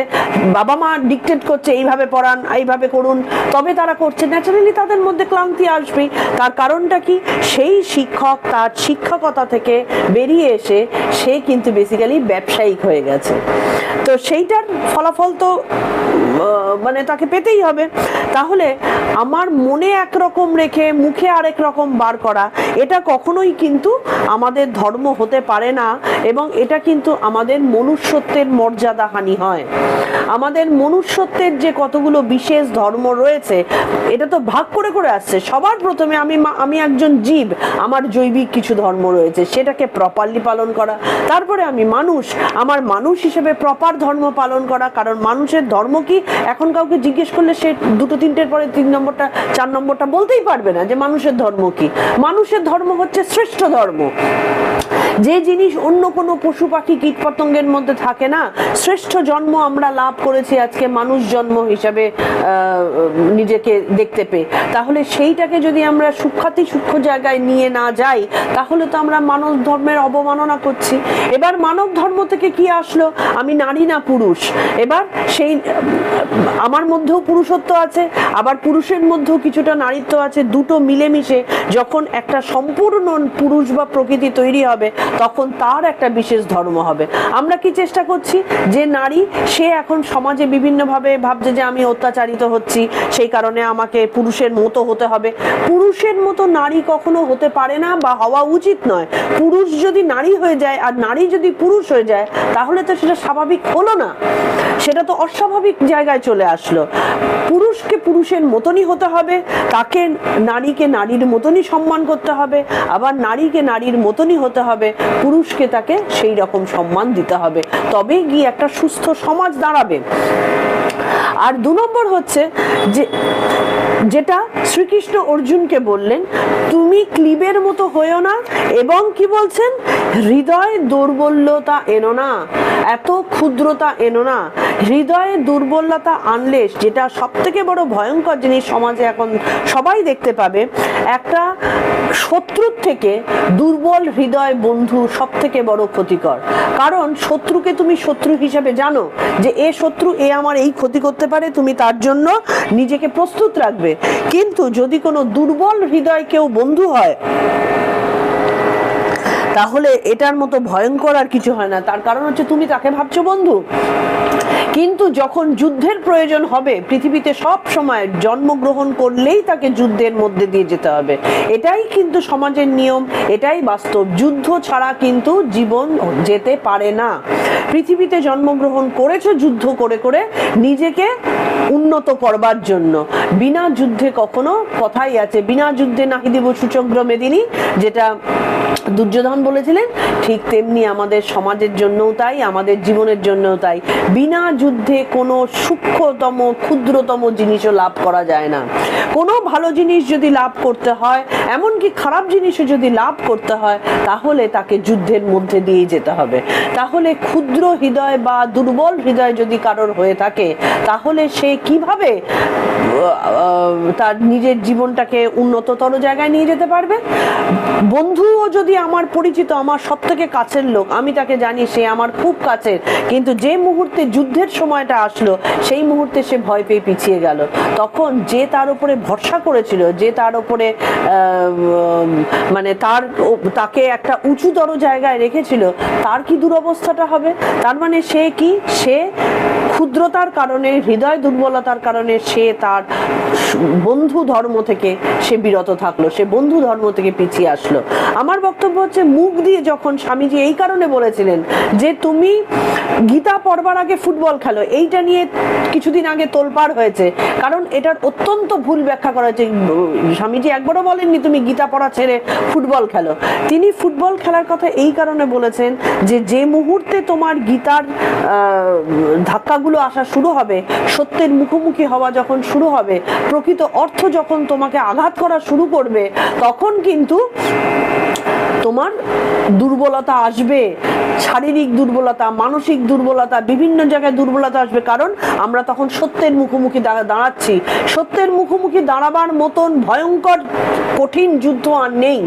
বাবা মা ডিকটেট করছে এইভাবে পড়ান, এইভাবে করুন, তবে তারা করছে, ন্যাচারালি তাদের মধ্যে ক্লান্তি আসবেই। তার কারণটা কি, সেই শিক্ষক তার শিক্ষকতা থেকে বেরিয়ে এসে সে কিন্তু বেসিক্যালি ব্যবসায়িক হয়ে গেছে। তো সেইটার ফলাফল তো মানে তাকে পেতেই হবে। তাহলে আমার মনে একরকম রেখে মুখে আরেক রকম বার করা, এটা কখনোই কিন্তু আমাদের ধর্ম হতে পারে না, এবং এটা কিন্তু আমাদের মনুষ্যত্বের মর্যাদা হানি হয়। আমাদের মনুষ্যত্বের যে কতগুলো বিশেষ ধর্ম রয়েছে, এটা তো ভাগ করে করে আসছে। সবার প্রথমে আমি একজন জীব, আমার জৈবিক কিছু ধর্ম রয়েছে, সেটাকে প্রপারলি পালন করা। তারপরে আমি মানুষ, আমার মানুষ হিসেবে প্রপার ধর্ম পালন করা, কারণ মানুষের ধর্ম কি এখন কাউকে জিজ্ঞেস করলে সে দুটো তিনটের পরে 3 নম্বরটা 4 নম্বরটা বলতেই পারবে না যে মানুষের ধর্ম কি। মানুষের ধর্ম হচ্ছে শ্রেষ্ঠ ধর্ম, যে জিনিস অন্য কোনো পশু পাখি কীট পতঙ্গের মধ্যে থাকে না। শ্রেষ্ঠ জন্ম আমরা লাভ করেছি আজকে মানুষ জন্ম হিসাবে নিজেকে দেখতে পেয়ে, তাহলে সেইটাকে যদি আমরা সূক্ষ্ম জায়গায় নিয়ে না যাই তাহলে তো আমরা মানব ধর্মের অবমাননা করছি। এবার মানব ধর্ম থেকে কি আসলো, আমি নারী না পুরুষ, এবার সেই আমার মধ্যেও পুরুষত্ব আছে, আবার পুরুষের মধ্যেও কিছুটা নারীত্ব আছে, দুটো মিলেমিশে যখন একটা সম্পূর্ণ পুরুষ বা প্রকৃতি তৈরি হবে তখন তার একটা বিশেষ ধর্ম হবে। আমরা কি চেষ্টা করছি, যে নারী সে এখন সমাজে বিভিন্নভাবে ভাবছে যে আমি অত্যাচারিত হচ্ছি, সেই কারণে আমাকে পুরুষের মতো হতে হবে। পুরুষের মতো নারী কখনো হতে পারে না বা হওয়া উচিত নয়। পুরুষ যদি নারী হয়ে যায় আর নারী যদি পুরুষ হয়ে যায় তাহলে তো সেটা স্বাভাবিক হলো না, সেটা তো অস্বাভাবিক জায়গায় চলে আসলো। পুরুষকে পুরুষের মতনই হতে হবে, তাকে নারীকে নারীর মতনই সম্মান করতে হবে, আবার নারীকে নারীর মতনই হতে হবে, পুরুষকে তাকে সেই রকম সম্মান দিতে হবে, তবেই গিয়ে একটা সুস্থ সমাজ দাঁড়াবে। আর 2 নম্বর হচ্ছে যেটা শ্রীকৃষ্ণ অর্জুনকে বললেন, তুমি ক্লিবের মতো হয়েও না, এবং কি বলছেন, হৃদয় দুর্বলতা এনো না, এত ক্ষুদ্রতা এনো না। হৃদয়ে দুর্বলতা আনলে, যেটা সব থেকে বড় ভয়ঙ্কর জিনিস সমাজে এখন সবাই দেখতে পাবে, একটা শত্রুর থেকে দুর্বল হৃদয় বন্ধু সব থেকে বড় ক্ষতিকর। কারণ শত্রুকে তুমি শত্রু হিসেবে জানো যে এ শত্রু, এ আমার এই ক্ষতি করতে পারে, তুমি তার জন্য নিজেকে প্রস্তুত রাখবে। কিন্তু যদি কোনো দুর্বল হৃদয় কেউ বন্ধু হয় তাহলে এটার মতো ভয়ঙ্কর আর কিছু হয় না। তার কারণ হচ্ছে তুমি তাকে ভাবছো বন্ধু, কিন্তু যখন যুদ্ধের প্রয়োজন হবে, পৃথিবীতে সব সময় জন্মগ্রহণ করলেই তাকে যুদ্ধের মধ্যে দিয়ে যেতে হবে। এটাই কিন্তু সমাজের নিয়ম, এটাই বাস্তব। যুদ্ধ ছাড়া কিন্তু জীবন যেতে পারে না। পৃথিবীতে জন্মগ্রহণ করেছো যুদ্ধ করে করে নিজেকে উন্নত করবার জন্য। বিনা যুদ্ধে কখনো, কথাই আছে, বিনা যুদ্ধে নাহি দিব সূচগ্র মেদিনী, যেটা দুর্যোধন বলেছিলেন, ঠিক তেমনি আমাদের সমাজের জন্যও তাই, আমাদের জীবনের জন্যও তাই। বিনা যুদ্ধে কোনো সূক্ষ্মতম ক্ষুদ্রতম জিনিসও লাভ করা যায় না। কোনো ভালো জিনিস যদি লাভ করতে হয়, এমনকি খারাপ জিনিসও যদি লাভ করতে হয়, তাহলে তাকে যুদ্ধের মধ্যে দিয়ে যেতে হবে। তাহলে ক্ষুদ্র হৃদয় বা দুর্বল হৃদয় যদি কারোর হয়ে থাকে, তাহলে সে কিভাবে তার নিজের জীবনটাকে উন্নততর জায়গায় নিয়ে যেতে পারবে? বন্ধুও যদি আমার পরিচিত, আমার সব থেকে কাছের লোক, আমি তাকে জানি সে আমার খুব কাছের, কিন্তু যে মুহূর্তে যুদ্ধের সময়টা আসলো, সেই মুহূর্তে সে ভয় পেয়ে পিছিয়ে গেল, তখন যে তার উপরে ভরসা করেছিল, যে তার উপরে মানে তাকে একটা উঁচুতর জায়গায় রেখেছিল, তার কি দুরবস্থাটা হবে? তার মানে সে কি, সে ক্ষুদ্রতার কারণে, হৃদয় দুর্বলতার কারণে সে তার বন্ধু ধর্ম থেকে সে বিরত থাকলো, সে বন্ধু ধর্ম থেকে পিছিয়ে আসলো। আমার বক্তব্য হচ্ছে, মুখ দিয়ে যখন স্বামীজি এই কারণে বলেছিলেন যে তুমি গীতা পড়বার আগে ফুটবল খেলো, এইটা নিয়ে কিছুদিন আগে তোলপাড় হয়েছে, কারণ এটার অত্যন্ত ভুল ব্যাখ্যা করা হয়েছে। স্বামীজি একবারও বলেননি তুমি গীতা পড়া ছেড়ে ফুটবল খেলো। তিনি ফুটবল খেলার কথা এই কারণে বলেছেন যে যে মুহূর্তে তোমার গীতার ধাক্কাগুলো আসা শুরু হবে, সত্যের মুখোমুখি হওয়া যখন শুরু হবে, প্রকৃত অর্থ যখন তোমাকে আঘাত করা শুরু করবে, তখন কিন্তু তোমার দুর্বলতা আসবে, শারীরিক দুর্বলতা, মানসিক দুর্বলতা, বিভিন্ন জায়গায় দুর্বলতা আসবে। কারণ আমরা তখন সত্যের মুখোমুখি দাঁড়াচ্ছি। সত্যের মুখোমুখি দাঁড়াবার মতন ভয়ঙ্কর কঠিন যুদ্ধ আর নেই।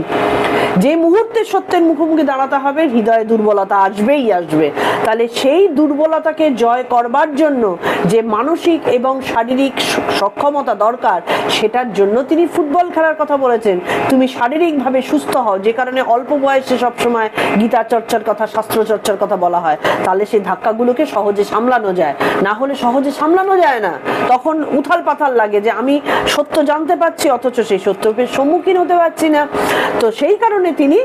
যে মুহূর্তে সত্যের মুখোমুখি দাঁড়াতে হবে, হৃদয়ে দুর্বলতা আসবেই আসবে। তাহলে সেই দুর্বলতাকে জয় করবার জন্য যে মানসিক এবং শারীরিক সক্ষমতা দরকার, সেটার জন্য তিনি ফুটবল খেলার কথা বলেছেন। তুমি শারীরিকভাবে সুস্থ হও, যে কারণে অল্প বয়সে সবসময় গীতা চর্চার কথা, শাস্ত্র চর্চার কথা বলা হয়, তাহলে সেই ধাক্কাগুলোকে সহজে সামলানো যায়। না হলে সহজে সামলানো যায় না, তখন উথাল পাথাল লাগে যে আমি সত্য জানতে পারছি অথচ সেই সত্যকে সম্মুখীন হতে পারছি না। তো সেই কারণে তিনি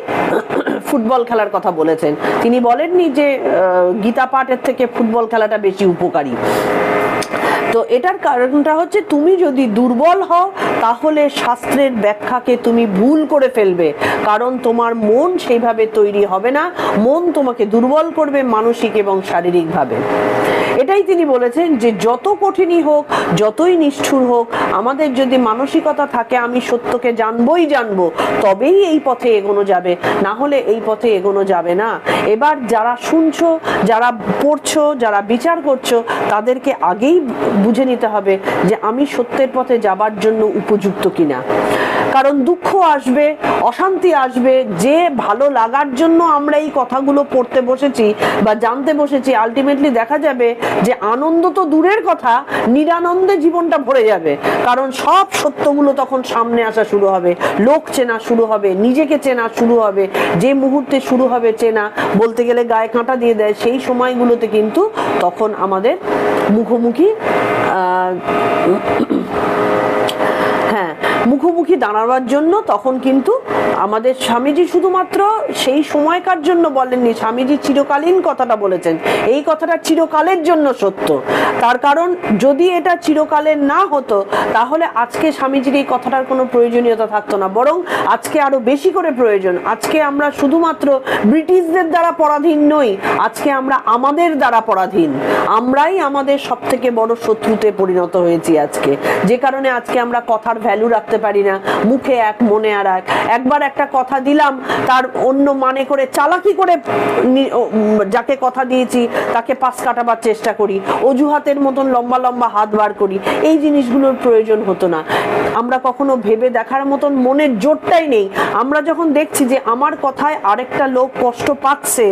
ফুটবল খেলার কথা বলেছেন। তিনি বলেননি যে গীতা পাঠের থেকে ফুটবল খেলাটা বেশি উপকারী। তো এটার কারণটা হচ্ছে, তুমি যদি দুর্বল হও, তাহলে শাস্ত্রের ব্যাখ্যাকে তুমি ভুল করে ফেলবে, কারণ তোমার মন সেইভাবে তৈরি হবে না, মন তোমাকে দুর্বল করবে মানসিক এবং শারীরিকভাবে। এটাই তিনি বলেছেন যে যত কঠিনই হোক, যতই নিষ্ঠুর হোক, আমাদের যদি মানসিকতা থাকে আমি সত্যকে জানবই জানবো, তবেই এই পথে এগোনো যাবে, না হলে এই পথে এগোনো যাবে না। এবার যারা শুনছো, যারা পড়ছো, যারা বিচার করছো, তাদেরকে আগেই বুঝে নিতে হবে যে আমি সত্যের পথে যাবার জন্য উপযুক্ত কিনা। কারণ দুঃখ আসবে, অশান্তি আসবে, যে ভালো লাগার জন্য আমরা এই কথাগুলো পড়তে বসেছি বা জানতে বসেছি, আলটিমেটলি দেখা যাবে যে আনন্দ তো দূরের কথা, নিরানন্দে জীবনটা ভরে যাবে। কারণ সব সত্যগুলো তখন সামনে আসা শুরু হবে, লোক চেনা শুরু হবে, নিজেকে চেনা শুরু হবে। যে মুহূর্তে শুরু হবে চেনা, বলতে গেলে গায়ে কাঁটা দিয়ে দেয়, সেই সময়গুলোতে কিন্তু তখন আমাদের মুখোমুখি মুখোমুখি দাঁড়াবার জন্য তখন কিন্তু আমাদের স্বামীজি শুধুমাত্র সেই সময়কার জন্য বলেননি, স্বামীজি চিরকালীন কথাটা বলেছেন। এই কথাটা চিরকালের জন্য সত্য। তার কারণ যদি এটা চিরকালের না হতো, তাহলে আজকে স্বামীজির এই কথাটার কোনো প্রয়োজনীয়তা থাকতো না, বরং আজকে আরো বেশি করে প্রয়োজন। আজকে আমরা শুধুমাত্র ব্রিটিশদের দ্বারা পরাধীন নই, আজকে আমরা আমাদের দ্বারা পরাধীন। আমরাই আমাদের সব থেকে বড় শত্রুতে পরিণত হয়েছি আজকে, যে কারণে আজকে আমরা কথার ভ্যালু রাখতে পারি না। মুখে এক, মনে আর এক। একবার একটা কথা দিলাম, তার অন্য মানে করে চালাকি করে যাকে কথা দিয়েছি তাকে পাশ কাটাবার চেষ্টা করি, অজুহাতের মতন লম্বা লম্বা হাত বার করি। এই জিনিসগুলোর প্রয়োজন হতো না। আমরা কখনো ভেবে দেখার মতন মনের জোরটাই নেই। আমরা যখন দেখছি যে আমার কথায় আরেকটা লোক কষ্ট পাচ্ছে,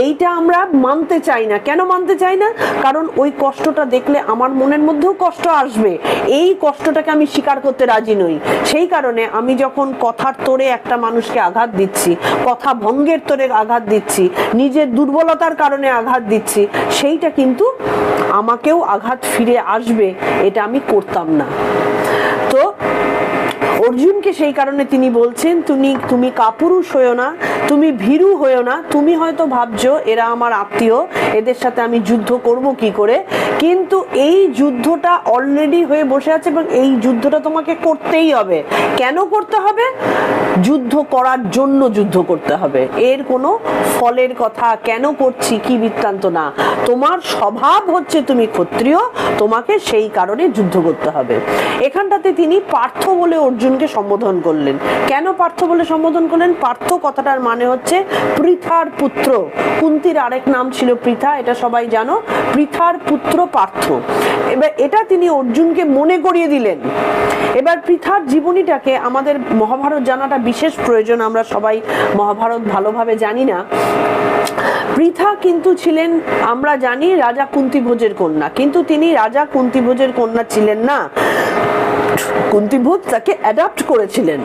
এইটা আমরা মানতে চাই না। কেন মানতে চাই না? কারণ ওই কষ্টটা দেখলে আমার মনের মধ্যেও কষ্ট আসবে, এই কষ্টটাকে আমি স্বীকার করতে রাজি নই। সেই কারণে আমি যখন কথার তোড়ে একটা মানুষকে আঘাত দিচ্ছি, কথা ভঙ্গের তোড়ে আঘাত দিচ্ছি, নিজের দুর্বলতার কারণে আঘাত দিচ্ছি, সেইটা কিন্তু আমাকেও আঘাত ফিরে আসবে, এটা আমি করতাম না। তো অর্জুনকে সেই কারণে তিনি বলছেন, তুমি কাপুরুষ হয়েও না, তুমি ভীরু হয়েও না। তুমি হয়তো ভাবছো এরা আমার আত্মীয়, এদের সাথে আমি যুদ্ধ করব কি করে, কিন্তু এই যুদ্ধটা অলরেডি হয়ে বসে আছে এবং এই যুদ্ধটা তোমাকে করতেই হবে। কেন করতে হবে? যুদ্ধ করার জন্য যুদ্ধ করতে হবে। এর কোনো ফলের কথা, কেন করছি কি বৃত্তান্ত না। তোমার স্বভাব হচ্ছে তুমি ক্ষত্রিয়, তোমাকে সেই কারণে যুদ্ধ করতে হবে। এখানটাতে তিনি পার্থ বলে অর্জুনকে সম্বোধন করলেন। কেন পার্থ বলে সম্বোধন করলেন? পার্থ কথাটার মানে হচ্ছে পৃথার পুত্র। কুন্তির আরেক নাম ছিল পৃথা, এটা সবাই জানো। পৃথার পুত্র পার্থ। এবার এটা তিনি অর্জুনকে মনে করিয়ে দিলেন। এবার পৃথার জীবনীটাকে আমাদের মহাভারত জানাটা বিশেষ প্রয়োজন। আমরা সবাই মহাভারত ভালোভাবে জানি না। পৃথা কিন্তু ছিলেন, আমরা জানি, রাজা কুন্তিভোজের কন্যা, কিন্তু তিনি রাজা কুন্তিভোজের কন্যা ছিলেন না। কুন্তিভোজ তাকে অ্যাডাপ্ট করেছিলেন।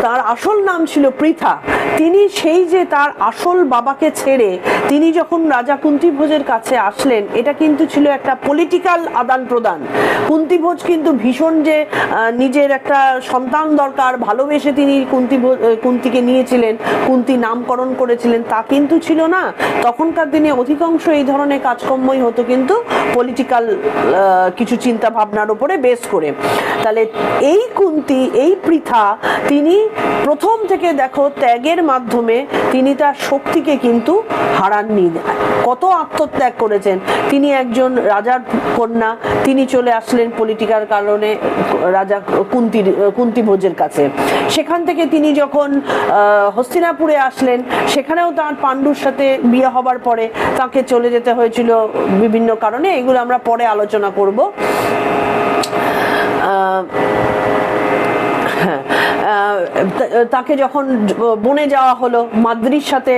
তার আসল নাম ছিল পৃথা। তিনি সেই যে তার আসল বাবাকে ছেড়ে তিনি যখন রাজা কুন্তিভোজের কাছে আসলেন, এটা কিন্তু ছিল একটা পলিটিক্যাল আদান প্রদান। কুন্তিভোজ কিন্তু ভীষণ যে নিজের একটা সন্তান দরকার, ভালোবেসে তিনি কুন্তিকে নিয়েছিলেন, কুন্তি নামকরণ করেছিলেন, তা কিন্তু ছিল না। তখনকার দিনে অধিকাংশ এই ধরনের কাজকর্মই হতো কিন্তু পলিটিক্যাল কিছু চিন্তা ভাবনার উপরে বেস করে। তাহলে এই কুন্তি, এই পৃথা, তিনি প্রথম থেকে দেখো ত্যাগের মাধ্যমে তিনি তার শক্তিকে কিন্তু হারাননি। কত আত্মত্যাগ করেছেন। তিনি একজন রাজার কন্যা, তিনি চলে আসলেন পলিটিক্যাল কারণে রাজা কুন্তিভোজের কাছে। সেখান থেকে তিনি যখন হস্তিনাপুরে আসলেন, সেখানেও তার পাণ্ডুর সাথে বিয়ে হবার পরে তাকে চলে যেতে হয়েছিল বিভিন্ন কারণে। এগুলো আমরা পরে আলোচনা করব। তাকে যখন বনে যাওয়া হলো, মাদ্রির সাথে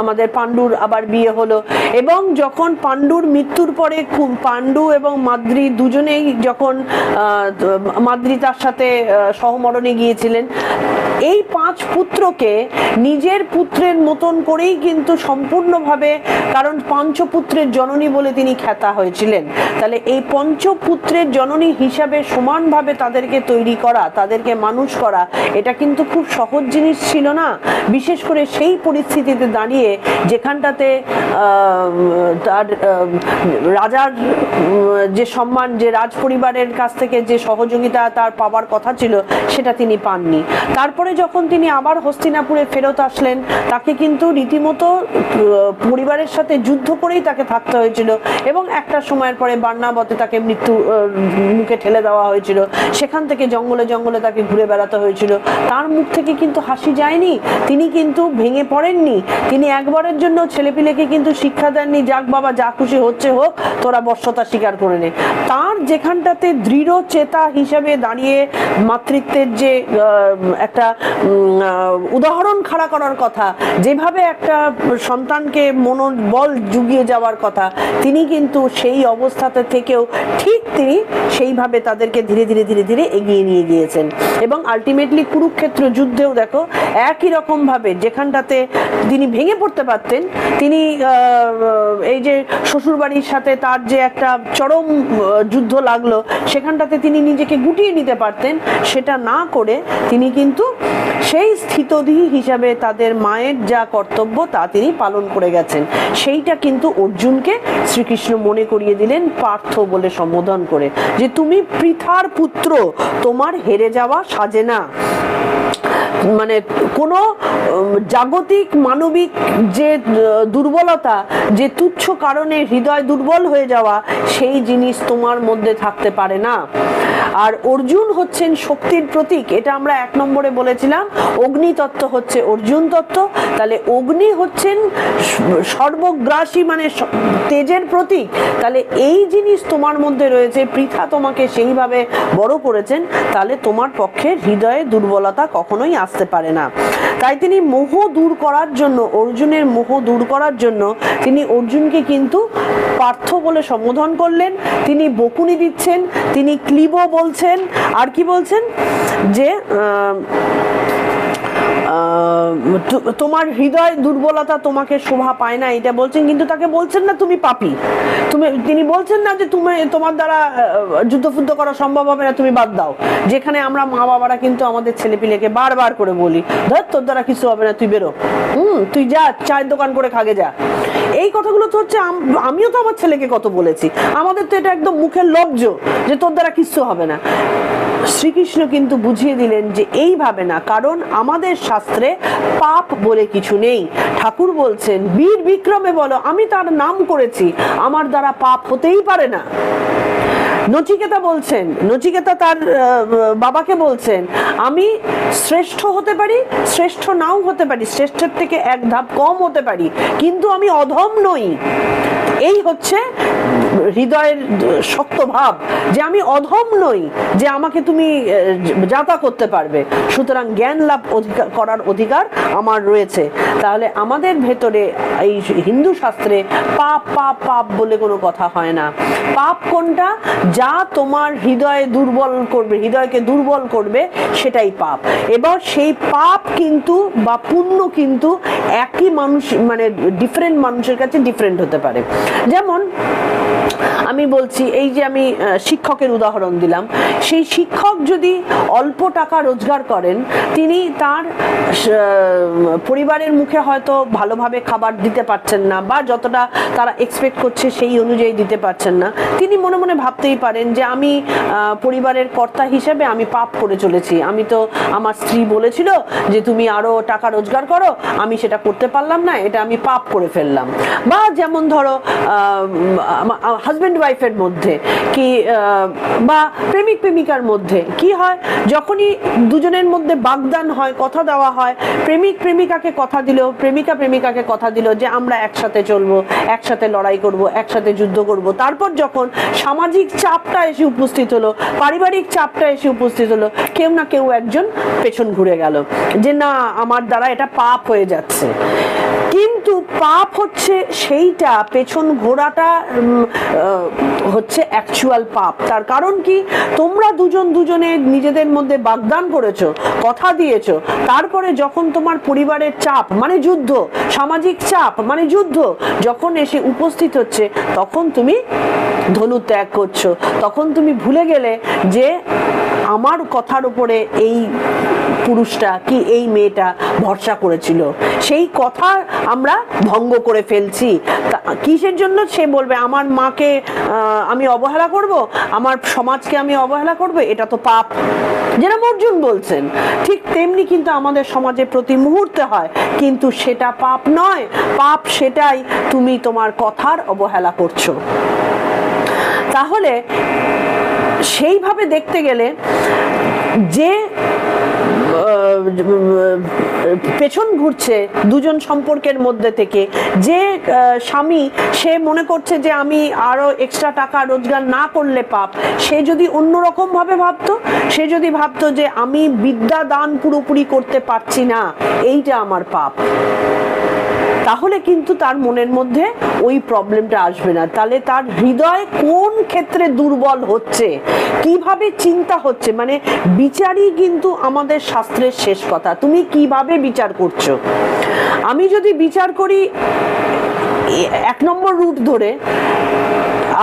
আমাদের পাণ্ডুর আবার বিয়ে হলো, এবং যখন পাণ্ডুর মৃত্যুর পরে পাণ্ডু এবং মাদ্রি দুজনেই যখন মাদ্রি তার সাথে সহমরণে গিয়েছিলেন, এই 5 পুত্রকে নিজের পুত্রের মতন করেই কিন্তু সম্পূর্ণভাবে, কারণ পঞ্চপুত্রের জননী বলে তিনি খ্যাতা হয়েছিলেন, তাহলে এই পঞ্চপুত্রের জননী হিসাবে সমানভাবে তাদেরকে তৈরি করা, তাদেরকে মানুষ করা, এটা কিন্তু খুব সহজ জিনিস ছিল না। বিশেষ করে সেই পরিস্থিতিতে দাঁড়িয়ে যেখানটাতে তার রাজার যে সম্মান, যে রাজ পরিবারের কাছ থেকে যে সহযোগিতা তার পাওয়ার কথা ছিল, সেটা তিনি পাননি। তারপরে যখন তিনি আবার হস্তিনাপুরে ফেরত আসলেন, তাকে কিন্তু রীতিমতো পরিবারের সাথে যুদ্ধ করেই তাকে থাকতে হয়েছিল, এবং একটা সময়ের পরে বার্নাবতে তাকে মৃত্যু মুখে ঠেলে দেওয়া হয়েছিল। সেখান থেকে জঙ্গলে জঙ্গলে তাকে ঘুরে বেড়াতে হয়েছিল। তার মুখ থেকে কিন্তু হাসি যায়নি, তিনি কিন্তু ভেঙে পড়েননি। তিনি একবারের জন্য ছেলেপিলেকে কিন্তু শিক্ষা দেননি, যাক বাবা যা খুশি হচ্ছে হোক, তোরা বর্ষতা স্বীকার করে নে। তার যেখানটাতে দৃঢ় চেতা হিসাবে দাঁড়িয়ে মাতৃত্বের যে একটা উদাহরণ খাড়া করার কথা, যেভাবে একটা সন্তানকে মনোবল জুগিয়ে যাওয়ার কথা, তিনি কিন্তু সেই অবস্থাতে থেকেও ঠিক তিনি সেইভাবে তাদেরকে ধীরে ধীরে ধীরে ধীরে এগিয়ে নিয়ে গিয়েছেন। এবং আলটিমেটলি কুরুক্ষেত্র যুদ্ধেও দেখো একই রকম ভাবে, যেখানটাতে তিনি ভেঙে পড়তে পারতেন, তিনি এই যে শ্বশুরবাড়ির সাথে তার যে একটা চরম যুদ্ধ লাগলো, সেখানটাতে তিনি নিজেকে গুটিয়ে নিতে পারতেন, সেটা না করে তিনি কিন্তু সেই স্থিতধী হিসাবে তাদের মায়ের যা কর্তব্য তা তিনি পালন করে গেছেন। সেইটা কিন্তু অর্জুনকে শ্রীকৃষ্ণ মনে করিয়ে দিলেন পার্থ বলে সম্বোধন করে, যে তুমি পৃথার পুত্র, তোমার হেরে যাওয়া সাজে না। মানে কোনো জাগতিক মানবিক যে দুর্বলতা, যে তুচ্ছ কারণে হৃদয় দুর্বল হয়ে যাওয়া, সেই জিনিস তোমার মধ্যে থাকতে পারে না। আর অর্জুন হচ্ছেন শক্তির প্রতীক, এটা আমরা 1 নম্বরে বলেছিলাম। অগ্নি তত্ত্ব হচ্ছে অর্জুন তত্ত্ব, তাহলে অগ্নি হচ্ছেন সর্বগ্রাসী, মানে তেজের প্রতীক। তাহলে এই জিনিস তোমার মধ্যে রয়েছে, পৃথা তোমাকে সেইভাবে বড় করেছেন, তাহলে তোমার পক্ষে হৃদয়ে দুর্বলতা কখনোই আসতে পারে না। তাই তিনি মোহ দূর করার জন্য, অর্জুনের মোহ দূর করার জন্য তিনি অর্জুনকে কিন্তু পার্থ বলে সম্বোধন করলেন, তিনি বকুনি দিচ্ছেন, তিনি ক্লিব বলছেন, আর কি বলছেন যে তোমার হৃদয় দুর্বলতা তোমাকে শোভা পায় না, এটা বলছেন, কিন্তু তাকে বলছেন না তুমি পাপী, তিনি বলছেন না যে তুমি তোমার দ্বারা যুদ্ধ করা সম্ভব হবে না, তুমি বাদ দাও। যেখানে আমরা মা বাবারা কিন্তু আমাদের ছেলেপিলেকে বারবার করে বলি, ধর তোর দ্বারা কিছু হবে না, তুই বেরো, তুই যা চায়ের দোকান করে খাগে যা। এই কথাগুলো তো হচ্ছে আমিও তো আমার ছেলেকে কত বলেছি, আমাদের তো এটা একদম মুখের লজ্জ যে তোর দ্বারা কিছু হবে না। শ্রীকৃষ্ণ কিন্তু বুঝিয়ে দিলেন যে এইভাবে না, কারণ আমাদের শাস্ত্রে পাপ বলে কিছু নেই। ঠাকুর বলছেন বীর বিক্রমে বলো আমি তার নাম করেছি, আমার দ্বারা পাপ হতেই পারে না। নচিকেতা বলছেন, নচিকেতা তার বাবাকে বলছেন আমি শ্রেষ্ঠ হতে পারি, শ্রেষ্ঠ নাও হতে পারি, শ্রেষ্ঠের থেকে এক ধাপ কম হতে পারি, কিন্তু আমি অধম নই। এই হচ্ছে হৃদয়ের শক্ত ভাব যে আমি অধম নই, যে আমাকে তুমি যাতা করতে পারবে, সুতরাং জ্ঞান লাভ করার অধিকার আমার রয়েছে। তাহলে আমাদের ভেতরে এই হিন্দু শাস্ত্রে পাপ পাপ পাপ বলে কোনো কথা হয় না। পাপ কোনটা? যা তোমার হৃদয়ে দুর্বল করবে, হৃদয়কে দুর্বল করবে, সেটাই পাপ। এবার সেই পাপ কিন্তু বা পুণ্য কিন্তু একই মানুষ, মানে ডিফারেন্ট মানুষের কাছে ডিফারেন্ট হতে পারে। যেমন আমি বলছি, এই যে আমি শিক্ষকের উদাহরণ দিলাম, সেই শিক্ষক যদি অল্প টাকা রোজগার করেন, তিনি তার পরিবারের মুখে হয়তো ভালোভাবে খাবার দিতে পারছেন না, বা যতটা তারা এক্সপেক্ট করছে সেই অনুযায়ী দিতে পারছেন না, তিনি মনে মনে ভাবতেই পারেন যে আমি পরিবারের কর্তা হিসেবে আমি পাপ করে চলেছি, আমি তো আমার স্ত্রী বলেছিল যে তুমি আরো টাকা রোজগার করো, আমি সেটা করতে পারলাম না, এটা আমি পাপ করে ফেললাম। বা যেমন ধরো হাজব্যান্ড ওয়াইফের মধ্যে কি, বা প্রেমিক প্রেমিকার মধ্যে কি হয়, যখনই দুজনের মধ্যে বাগদান হয়, কথা দেওয়া হয়, প্রেমিক প্রেমিকাকে কথা দিল, প্রেমিকা প্রেমিকাকে কথা দিল যে আমরা একসাথে চলবো, একসাথে লড়াই করব, একসাথে যুদ্ধ করব। তারপর যখন সামাজিক চাপটা এসে উপস্থিত হলো, পারিবারিক চাপটা এসে উপস্থিত হলো, কেউ না কেউ একজন পেছন ঘুরে গেল যে না আমার দ্বারা এটা পাপ হয়ে যাচ্ছে। কিন্তু পাপ হচ্ছে সেইটা, পেছন ঘোরাটা হচ্ছে অ্যাকচুয়াল পাপ। তার কারণ কি, তোমরা দুজনে নিজেদের মধ্যে বাগদান করেছো, কথা দিয়েছো, তারপরে যখন তোমার পরিবারের চাপ মানে যুদ্ধ, সামাজিক চাপ মানে যুদ্ধ যখন এসে উপস্থিত হচ্ছে, তখন তুমি ধনু ত্যাগ করছো, তখন তুমি ভুলে গেলে যে আমার কথার উপরে এই পুরুষটা কি এই মেয়েটা ভরসা করেছিল, সেই কথা আমরা ভঙ্গ করে ফেলছি। কিসের জন্য? সে বলবে আমার মাকে আমি অবহেলা করব, আমার সমাজকে আমি অবহেলা করব, এটা তো পাপ। যেরকম অর্জুন বলছেন, ঠিক তেমনি কিন্তু আমাদের সমাজে প্রতি মুহূর্তে হয়, কিন্তু সেটা পাপ নয়। পাপ সেটাই তুমি তোমার কথার অবহেলা করছো। তাহলে সেইভাবে দেখতে গেলে যে পেছন ঘুরছে দুজন সম্পর্কের মধ্যে থেকে, যে স্বামী সে মনে করছে যে আমি আরো এক্সট্রা টাকা রোজগার না করলে পাপ, সে যদি অন্যরকম ভাবে ভাবতো, সে যদি ভাবতো যে আমি বিদ্যা দান পুরোপুরি করতে পারছি না, এইটা আমার পাপ, তাহলে কিন্তু তার মনের মধ্যে ওই প্রবলেমটা আসবে না। তাহলে তার হৃদয় কোন ক্ষেত্রে দুর্বল হচ্ছে, কিভাবে চিন্তা হচ্ছে, মানে বিচারই কিন্তু আমাদের শাস্ত্রের শেষ কথা। তুমি কিভাবে বিচার করছো? আমি যদি বিচার করি 1 নম্বর রুট ধরে,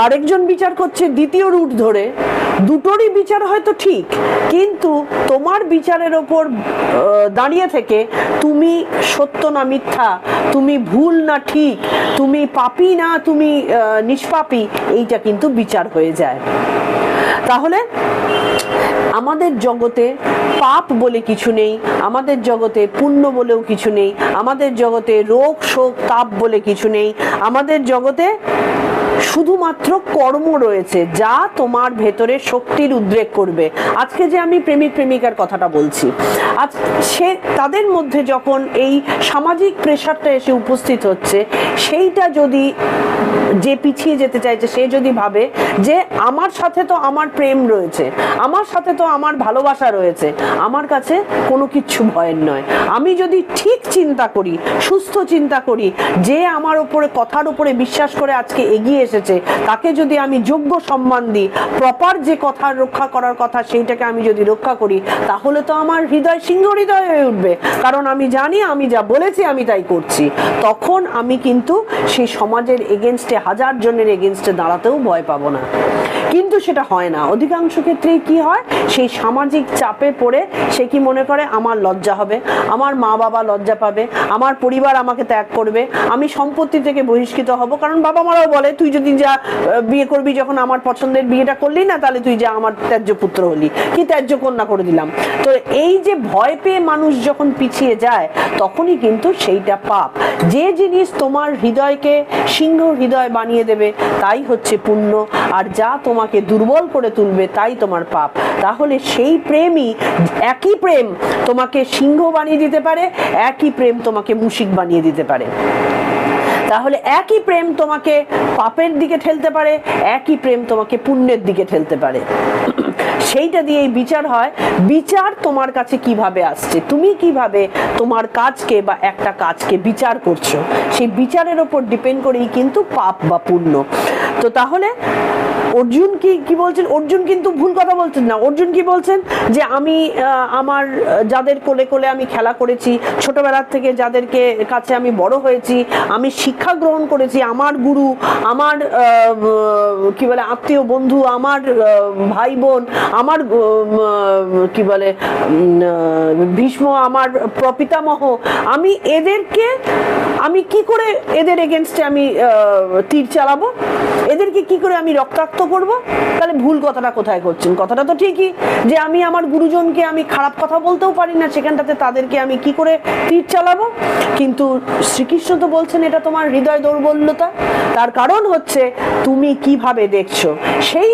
আরেকজন বিচার করছে 2য় রুট ধরে, দুটোরই বিচার হয়তো ঠিক, কিন্তু তোমার বিচারের ওপর দাঁড়িয়ে থেকে তুমি সত্য না মিথ্যা, তুমি ভুল না ঠিক, তুমি পাপী না তুমি নিষ্পাপী, এইটা কিন্তু বিচার হয়ে যায়। তাহলে আমাদের জগতে পাপ বলে কিছু নেই, আমাদের জগতে পুণ্য বলেও কিছু নেই, আমাদের জগতে রোগ শোক তাপ বলে কিছু নেই, আমাদের জগতে শুধুমাত্র কর্ম রয়েছে যা তোমার ভেতরে শক্তির উদ্রেক করবে। আজকে যে আমি প্রেমিক প্রেমিকার কথাটা বলছি, আজ সে তাদের মধ্যে যখন এই সামাজিক প্রেশারটা এসে উপস্থিত হচ্ছে, সেইটা যদি যে পিছিয়ে যেতে চাইছে সে যদি ভাবে যে আমার সাথে তো আমার প্রেম রয়েছে, আমার সাথে তো আমার ভালোবাসা রয়েছে, আমার কাছে কোনো কিচ্ছু ভয়ের নয়। আমি যদি ঠিক চিন্তা করি, সুস্থ চিন্তা করি, যে আমার উপরে কথার উপরে বিশ্বাস করে আজকে এগিয়ে এসেছে, তাকে যদি আমি যোগ্য সম্মান দিই, প্রপার যে কথা রক্ষা করার কথা সেইটাকে আমি যদি রক্ষা করি, তাহলে তো আমার হৃদয় সিংহ হৃদয় হয়ে উঠবে। কারণ আমি জানি আমি যা বলেছি আমি তাই করছি। তখন আমি কিন্তু সেই সমাজের এগেনস্টে, হাজার জনের এগেনস্টে দাঁড়াতেও ভয় পাবো না। কিন্তু সেটা হয় না। অধিকাংশ ক্ষেত্রেই কি হয়, সেই সামাজিক চাপে পড়ে সে কি মনে করে আমার লজ্জা হবে, আমার মা বাবা লজ্জা পাবে, আমার পরিবার আমাকে ত্যাগ করবে, আমি সম্পত্তি থেকে বহিষ্কৃত হব। কারণ বাবা মারাও বলে তুই যদি যা বিয়ে করবি, যখন আমার পছন্দের বিয়েটা করলি না, তাহলে তুই যা আমার ত্যায্য পুত্র হলি, কি ত্যায্য কন্যা করে দিলাম। তো এই যে ভয় পেয়ে মানুষ যখন পিছিয়ে যায়, তখনই কিন্তু সেইটা পাপ। যে জিনিস তোমার হৃদয়কে সিংহ হৃদয় বানিয়ে দেবে তাই হচ্ছে পুণ্য, আর যা তোমাকে দুর্বল করে তুলবে তাই তোমার পাপ। তাহলে সেই প্রেমই, একই প্রেম তোমাকে সিংহ বানিয়ে দিতে পারে, একই প্রেম তোমাকে মুশিক বানিয়ে দিতে পারে। তাহলে একই প্রেম তোমাকে পাপের দিকে ঠেলতে পারে, একই প্রেম তোমাকে পুণ্যের দিকে ঠেলতে পারে। সেইটা দিয়েই বিচার হয়। বিচার তোমার কাছে কিভাবে আসছে, তুমি কিভাবে তোমার কাজকে বা একটা কাজকে বিচার করছো, সেই বিচারের ওপর ডিপেন্ড করেই কিন্তু পাপ বা পুণ্য। তো তাহলে অর্জুন কি বলছেন? অর্জুন কিন্তু ভুল কথা বলছেন না। অর্জুন কি বলছেন? যে আমি আমার যাদের কোলে কোলে আমি খেলা করেছি, ছোটবেলার থেকে যাদেরকে কাছে আমি বড় হয়েছি, আমি শিক্ষা গ্রহণ করেছি, আমার গুরু, আমার কি বলে আত্মীয় বন্ধু, আমার ভাই বোন, আমার কি বলে ভীষ্ম, আমার প্রপিতামহ, আমি এদেরকে আমি কি করে এদের এগেনস্টে আমি তীর চালাবো, এদেরকে কি করে আমি রক্তাক্ত করব? তাহলে ভুল কথাটা কোথায় করছেন? কথাটা তো ঠিকই, যে আমি আমার গুরুজনকে আমি খারাপ কথা বলতেও পারি না, সেখানটাতে তাদেরকে আমি কি করে তীর চালাবো? কিন্তু শ্রীকৃষ্ণ তো বলছেন এটা তোমার হৃদয় দৌর্বল্যতা। তার কারণ হচ্ছে তুমি কিভাবে দেখছো। সেই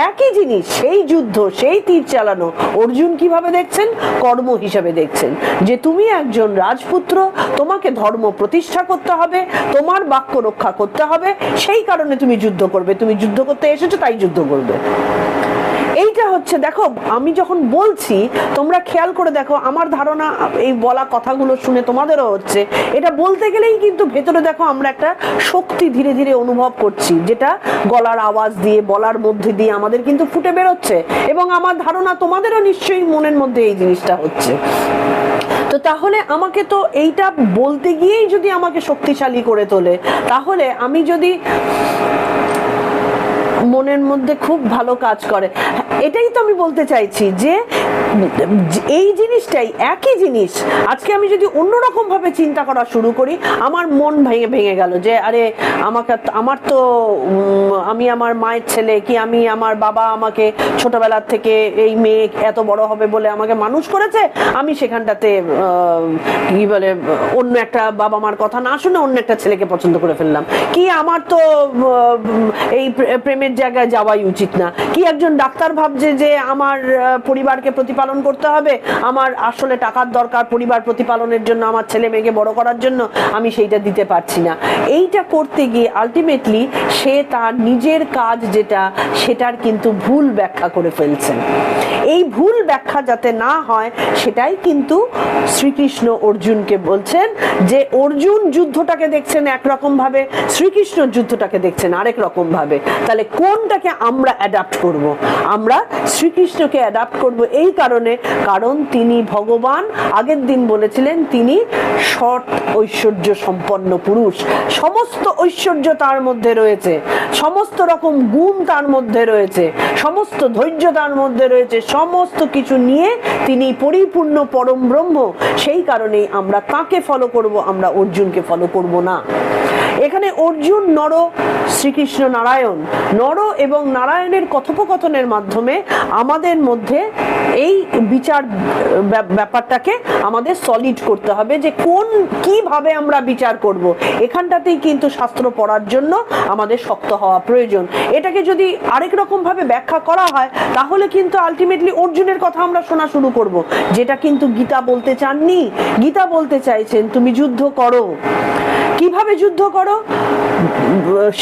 একই জিনিস, সেই যুদ্ধ, সেই তীর চালানো অর্জুন কিভাবে দেখছেন? কর্ম হিসাবে দেখছেন, যে তুমি একজন রাজপুত্র, তোমাকে ধর্ম প্রতিষ্ঠা করতে হবে, তোমার বাক্য রক্ষা করতে হবে, সেই কারণে তুমি যুদ্ধ করবে। তুমি যুদ্ধ করতে এসেছো তাই যুদ্ধ করবে। এইটা হচ্ছে, দেখো আমি যখন বলছি তোমরা খেয়াল করে দেখো, আমার ধারণা এই বলা কথাগুলো শুনে তোমাদেরও হচ্ছে, এটা বলতে গেলেই কিন্তু ভেতরে দেখো আমরা একটা শক্তি ধীরে ধীরে অনুভব করছি, যেটা গলার আওয়াজ দিয়ে, বলার মধ্যে দিয়ে আমাদের কিন্তু ফুটে বেরোচ্ছে। এবং আমার ধারণা তোমাদেরও নিশ্চয়ই মনের মধ্যে এই জিনিসটা হচ্ছে। তো তাহলে আমাকে তো এইটা বলতে গিয়েই যদি আমাকে শক্তিশালী করে তোলে, তাহলে আমি যদি মনের মধ্যে খুব ভালো কাজ করে, এটাই তো আমি বলতে চাইছি, যে এই জিনিসটাই একই জিনিস আজকে আমি যদি অন্যরকম ভাবে চিন্তা করা শুরু করি, আমার মন ভেঙে ভেঙে গেল, যে আরে আমার তো আমি আমার মায়ের ছেলে, কি আমি আমার বাবা আমাকে ছোটবেলার থেকে এই মেয়ে এত বড় হবে বলে আমাকে মানুষ করেছে, আমি সেখানটাতে কি বলে অন্য একটা বাবা মার কথা না শুনে অন্য একটা ছেলেকে পছন্দ করে ফেললাম, কি আমার তো এই প্রেমের জায়গায় যাওয়াই উচিত না, কি একজন ডাক্তার ভাবছে যে আমার পরিবারকে প্রতিপালন করতে হবে, আমার আসলে টাকার দরকার পরিবার প্রতিপালনের জন্য, আমার ছেলে মেয়েকে বড় করার জন্য, আমি সেইটা দিতে পারছি না। এইটা করতে গিয়ে আলটিমেটলি সে তার নিজের কাজ যেটা, সেটার কিন্তু ভুল ব্যাখ্যা করে ফেলছেন। এই ভুল ব্যাখ্যা যাতে না হয় সেটাই কিন্তু শ্রীকৃষ্ণ অর্জুনকে বলছেন, যে অর্জুন যুদ্ধটাকে দেখছেন একরকম ভাবে, শ্রীকৃষ্ণ যুদ্ধটাকে দেখছেন আরেক রকম ভাবে। তাহলে কোনটাকে আমরা অ্যাডাপ্ট করব? আমরা শ্রীকৃষ্ণকে অ্যাডাপ্ট করব এই কারণে, কারণ তিনি ভগবান। আগের দিন বলেছিলেন তিনি সৎ ঐশ্বর্য সম্পন্ন পুরুষ, সমস্ত ঐশ্বর্য তার মধ্যে রয়েছে, সমস্ত রকম গুণ তার মধ্যে রয়েছে, সমস্ত ধৈর্য তার মধ্যে রয়েছে, সমস্ত কিছু নিয়ে তিনি পরিপূর্ণ পরম ব্রহ্ম। সেই কারণেই আমরা তাকে ফলো করব, আমরা অর্জুনকে ফলো করব না। এখানে অর্জুন নর, শ্রীকৃষ্ণ নারায়ণ। নর এবং নারায়ণের কথোপকথনের মাধ্যমে আমাদের মধ্যে এই বিচার ব্যাপারটাকে আমাদের সলিড করতে হবে, যে কিভাবে আমরা বিচার করব। এখানটাতেই কিন্তু শাস্ত্র পড়ার জন্য আমাদের শক্ত হওয়া প্রয়োজন। এটাকে যদি আরেক রকম ভাবে ব্যাখ্যা করা হয় তাহলে কিন্তু আলটিমেটলি অর্জুনের কথা আমরা শোনা শুরু করব, যেটা কিন্তু গীতা বলতে চাননি। গীতা বলতে চাইছেন তুমি যুদ্ধ করো। কিভাবে যুদ্ধ করো?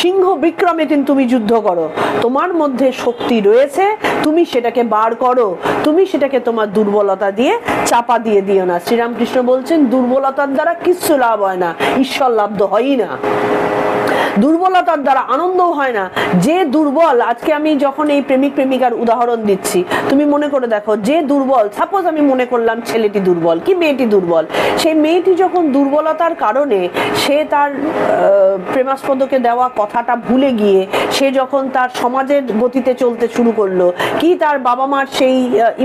সিংহ বিক্রমে তুমি যুদ্ধ করো। তোমার মধ্যে শক্তি রয়েছে, তুমি সেটাকে বার করো, তুমি সেটাকে তোমার দুর্বলতা দিয়ে চাপা দিয়ে দিও না। শ্রীরামকৃষ্ণ বলছেন দুর্বলতার দ্বারা কিচ্ছু লাভ হয় না, ঈশ্বর লাভ তো হয়ই না। দুর্বলতার দ্বারা আনন্দও হয় না। যে দুর্বল, আজকে আমি যখন এই প্রেমিক প্রেমিকার উদাহরণ দিচ্ছি, তুমি মনে করে দেখো, যে দুর্বল, সাপোজ আমি মনে করলাম ছেলেটি দুর্বল কি মেয়েটি দুর্বল, সেই মেয়েটি যখন দুর্বলতার কারণে সে তার প্রেমাস্পদকে দেওয়া কথাটা ভুলে গিয়ে সে যখন তার সমাজের গতিতে চলতে শুরু করলো, কি তার বাবা মার সেই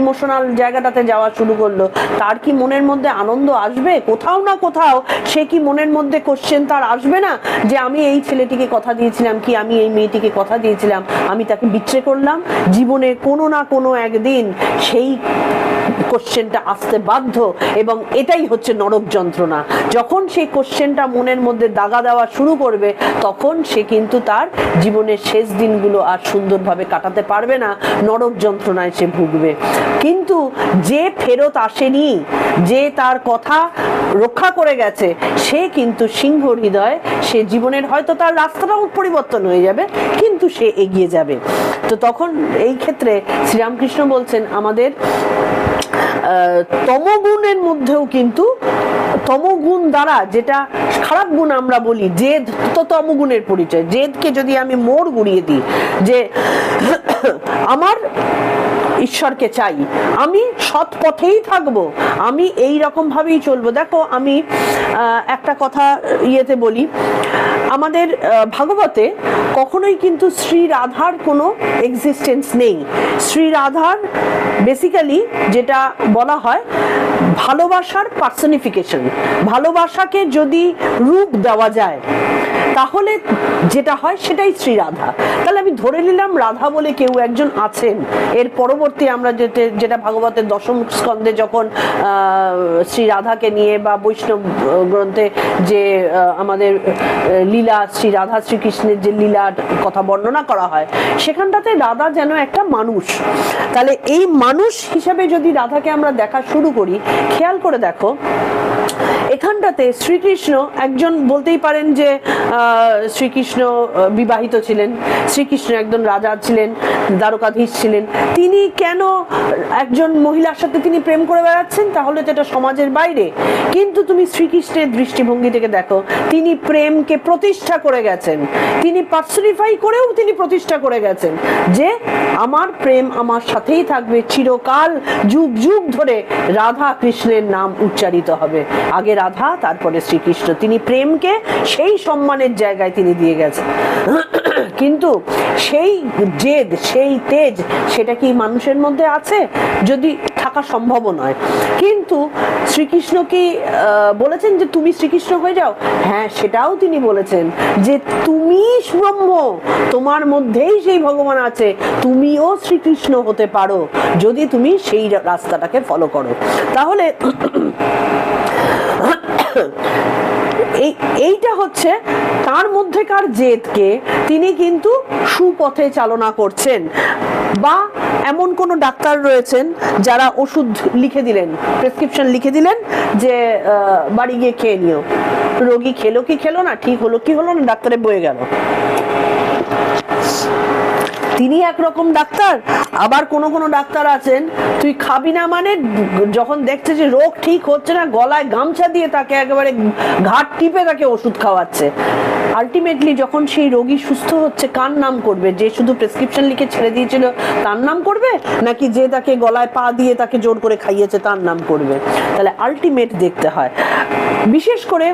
ইমোশনাল জায়গাটাতে যাওয়া শুরু করলো, তার কি মনের মধ্যে আনন্দ আসবে? কোথাও না কোথাও সে কি মনের মধ্যে কোশ্চেন তার আসবে না যে আমি এই ছেলেটিকে কথা দিয়েছিলাম, কি আমি এই মেয়েটিকে কথা দিয়েছিলাম, আমি তাকে বিচ্রে করলাম? জীবনে কোনো না কোনো একদিন সেই কোশ্চেনটা আসতে বাধ্য, এবং এটাই হচ্ছে নরক যন্ত্রণা। যখন সেই কোশ্চেনটা মনের মধ্যে দাগা দেওয়া শুরু করবে, তখন সে কিন্তু তার জীবনের শেষ দিনগুলো আর সুন্দরভাবে কাটাতে পারবে না, নরক যন্ত্রণায় সে ভুগবে। কিন্তু যে ফেরত আসেনি, যে তার কথা রক্ষা করে গেছে, সে কিন্তু সিংহ হৃদয়, সে জীবনের হয়তো তার রাস্তাটাও পরিবর্তন হয়ে যাবে, কিন্তু সে এগিয়ে যাবে। তো তখন এই ক্ষেত্রে শ্রীরামকৃষ্ণ বলছেন আমাদের তমগুণের মধ্যেও কিন্তু, তমগুণ দ্বারা যেটা খারাপ গুণ আমরা বলি, জেদ তো তমগুণের পরিচয়। জেদকে যদি আমি মোড় ঘুরিয়ে দিই, যে আমার ঈশ্বরকে চাই, আমি সৎ পথেই থাকবো, আমি এই রকম ভাবেই চলবো। দেখো আমি একটা কথা ইয়েতে বলি, আমাদের ভাগবতে কখনোই কিন্তু শ্রী রাধার কোনো এক্সিস্টেন্স নেই। শ্রী রাধার বেসিক্যালি যেটা বলা হয় ভালোবাসার পার্সনিফিকেশন। ভালোবাসাকে যদি রূপ দেওয়া যায় তাহলে যেটা হয় সেটাই শ্রী রাধা। তাহলে আমি ধরে নিলাম রাধা বলে কেউ একজন আছেন। এর পরবর্তী আমরা যেটা ভাগবতের দশম স্কন্ধে যখন শ্রী রাধাকে নিয়ে বা বৈষ্ণব গ্রন্থে যে আমাদের লীলা, শ্রী রাধা শ্রীকৃষ্ণের যে লীলার কথা বর্ণনা করা হয়, সেখানটাতে রাধা যেন একটা মানুষ। তাহলে এই মানুষ হিসাবে যদি রাধাকে আমরা দেখা শুরু করি, খেয়াল করে দেখো এখানটাতে শ্রীকৃষ্ণ একজন, বলতেই পারেন যে শ্রীকৃষ্ণ বিবাহিত ছিলেন, শ্রীকৃষ্ণ একজন রাজা ছিলেন, দ্বারকাধীশ ছিলেন। তিনি কেন একজন মহিলার সাথে তিনি প্রেম করে বেড়াচ্ছেন? তাহলে তো এটা সমাজের বাইরে। কিন্তু তুমি শ্রীকৃষ্ণের দৃষ্টিভঙ্গি থেকে দেখো, তিনি প্রেমকে প্রতিষ্ঠা করে গেছেন, তিনি পার্সনিফাই করেও তিনি প্রতিষ্ঠা করে গেছেন যে আমার প্রেম আমার সাথেই থাকবে চিরকাল, যুগ যুগ ধরে রাধা কৃষ্ণের নাম উচ্চারিত হবে। আগে রাধা, তারপরে শ্রীকৃষ্ণ। তিনি প্রেমকে সেই সম্মানের জায়গায় তিনি দিয়ে গেছেন। কিন্তু সেই জেদ, সেই তেজ, সেটা কি মানুষের মধ্যে আছে? যদি থাকা সম্ভব নয়। কিন্তু শ্রীকৃষ্ণ কি বলেছেন যে তুমি শ্রীকৃষ্ণ হয়ে যাও? হ্যাঁ, সেটাও তিনি বলেছেন যে তুমি ব্রহ্ম, তোমার মধ্যেই সেই ভগবান আছে, তুমিও শ্রীকৃষ্ণ হতে পারো যদি তুমি সেই রাস্তাটাকে ফলো করো। তাহলে এইটা হচ্ছে তার মধ্যেকার জেদকে তিনি কিন্তু সুপথে চালনা করছেন। বা এমন কোন ডাক্তার রয়েছেন যারা ওষুধ লিখে দিলেন, প্রেসক্রিপশন লিখে দিলেন যে বাড়ি গিয়ে খেয়ে নিও। রোগী খেলো কি খেলো না, ঠিক হলো কি হলো না, ডাক্তারে বয়ে গেল। তিনি একরকম ডাক্তার। আবার কোন ডাক্তার আছেন, তুই খাবি না মানে যখন দেখছে যে রোগ ঠিক হচ্ছে না, গলায় গামছা দিয়ে তাকে একেবারে ঘাট টিপে তাকে ওষুধ খাওয়াচ্ছে। আলটিমেটলি যখন সেই রোগী সুস্থ হচ্ছে, কার নাম করবে? যে শুধু প্রেসক্রিপশন লিখে ছেড়ে দিয়েছিল তার নাম করবে, নাকি যে তাকে গলায় পা দিয়ে তাকে জোর করে খাইয়েছে তার নাম করবে? তাহলে আলটিমেট দেখতে হয়। বিশেষ করে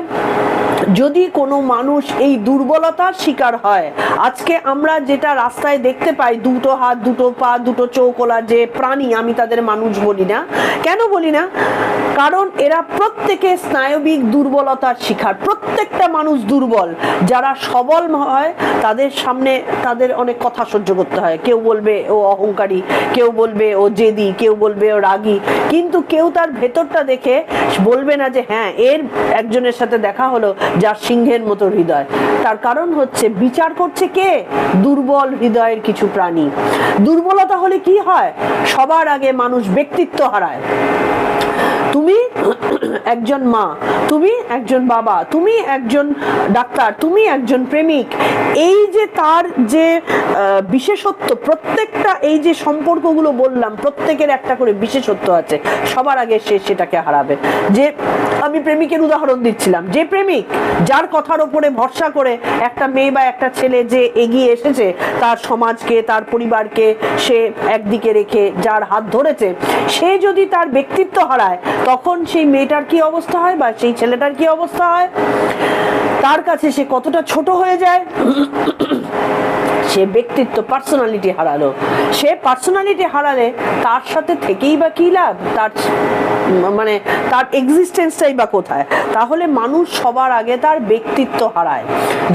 যদি কোনো মানুষ এই দুর্বলতার শিকার হয়, আজকে আমরা যেটা রাস্তায় দেখতে পাই, দুটো হাত, দুটো পা, দুটো চৌকোলা যে প্রাণী, আমি তাদের মানুষ বলি না। কেন বলি না? কারণ এরা প্রত্যেকে স্নায়বিক দুর্বলতার শিকার। প্রত্যেকটা মানুষ দুর্বল। যারা সবল হয় তাদের সামনে তাদের অনেক কথা সহ্য করতে হয়। কেউ বলবে ও অহংকারী, কেউ বলবে ও জেদি, কেউ বলবে ও রাগী, কিন্তু কেউ তার ভেতরটা দেখে বলবে না যে হ্যাঁ এর একজনের সাথে দেখা হলো যার সিংহের মতো হৃদয়। তার কারণ হচ্ছে বিচার করছে কে? দুর্বল হৃদয়ের কিছু প্রাণী। দুর্বলতা হলে কি হয়? সবার আগে মানুষ ব্যক্তিত্ব হারায়। তুমি একজন মা, তুমি একজন বাবা, তুমি একজন ডাক্তার, তুমি একজন প্রেমিক, এই যে তার যে বিশেষত্ব, প্রত্যেকটা এই যে সম্পর্কগুলো বললাম, প্রত্যেকের একটা করে বিশেষত্ব আছে। সবার আগে সে সেটাকে হারাবে। যে আমি প্রেমিকের উদাহরণ দিচ্ছিলাম, যে প্রেমিক যার কথার উপরে ভরসা করে একটা মেয়ে বা একটা ছেলে যে এগিয়ে এসেছে, তার সমাজকে, তার পরিবারকে সে একদিকে রেখে যার হাত ধরেছে, সে যদি তার ব্যক্তিত্ব হারায়, তখন সেই মেয়েটার কি অবস্থা হয় বা সেই ছেলেটার কি অবস্থা হয়? তার কাছে সে কতটা ছোট হয়ে যায়। সে ব্যক্তিত্ব, পার্সোনালিটি হারালো। সে পার্সোনালিটি হারালে তার সাথে থেকেই বা কি লাভ? তার মানে তার এক্সিস্টেন্সটাই বা কোথায়? তাহলে মানুষ সবার আগে তার ব্যক্তিত্ব হারায়,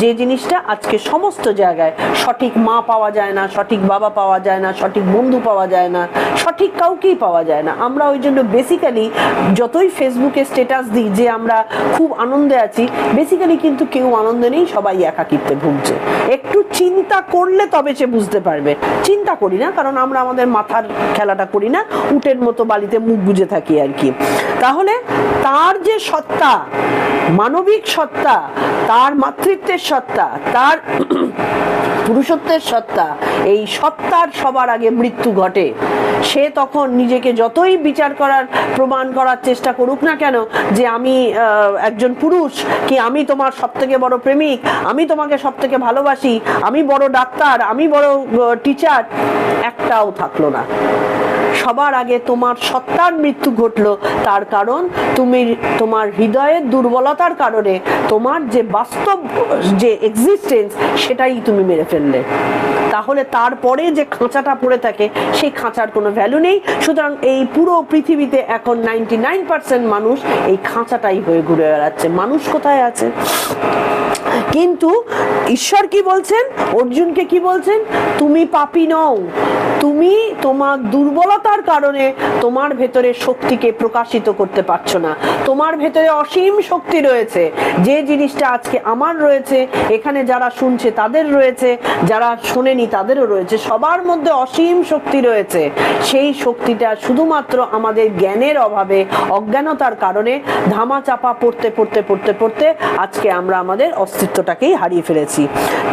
যে জিনিসটা আজকে সমস্ত জায়গায়। সঠিক মা পাওয়া যায় না, সঠিক বাবা পাওয়া যায় না, সঠিক বন্ধু পাওয়া যায় না, সঠিক কাউকেই পাওয়া যায় না। আমরা ওই জন্য বেসিক্যালি যতই ফেসবুকে স্ট্যাটাস দিই যে আমরা খুব আনন্দে আছি, বেসিক্যালি কিন্তু কেউ আনন্দে নেই, সবাই একাকিত্বে ভুগছে। একটু চিন্তা করলে তবে সে বুঝতে পারবে। চিন্তা করি না, কারণ আমরা আমাদের মাথার খেলাটা করি না, উটের মতো বালিতে মুখ গুজে থাকি আর কি। তাহলে তার যে সত্তা, মানবিক সত্তা, তার মাতৃত্বের সত্তা, তার পুরুষত্বের সত্তা, এই সত্তার সবার আগে মৃত্যু ঘটে। সে তখন নিজেকে যতই বিচার করার, প্রমাণ করার চেষ্টা করুক না কেন যে আমি একজন পুরুষ, কি আমি তোমার সব থেকে বড় প্রেমিক, আমি তোমাকে সব থেকে ভালোবাসি, আমি বড় ডাক্তার, আমি বড় টিচার, একটাও থাকলো না। সবার আগে তোমার সত্তার মৃত্যু ঘটলো। তার কারণ তুমি তোমার হৃদয়ের দুর্বলতার কারণে তোমার যে বাস্তব যে এক্সিস্টেন্স, সেটাই তুমি মেরে ফেললে। তাহলে তারপরে যে খাঁচাটা পড়ে থাকে, সেই খাঁচার কোনো ভ্যালু নেই। সুতরাং এই পুরো পৃথিবীতে এখন 99% মানুষ এই খাঁচাটাই হয়ে ঘুরে বেড়াচ্ছে। মানুষ কোথায় আছে? কিন্তু ঈশ্বর কি বলছেন? অর্জুনকে কি বলছেন? তুমি পাপী নও, তুমি তোমার দুর্বলতার কারণে তোমার ভেতরে শক্তিকে প্রকাশিত করতে পারছো না। তোমার ভেতরে অসীম শক্তি রয়েছে, যে জিনিসটা আজকে আমার রয়েছে, এখানে যারা শুনছে তাদের রয়েছে, যারা শোনেনি তাদেরও রয়েছে, সবার মধ্যে অসীম শক্তি রয়েছে। সেই শক্তিটা শুধুমাত্র আমাদের জ্ঞানের অভাবে, অজ্ঞানতার কারণে ধামা চাপা পড়তে পড়তে পড়তে পড়তে আজকে আমরা আমাদের অস্তিত্বটাকেই হারিয়ে ফেলেছি।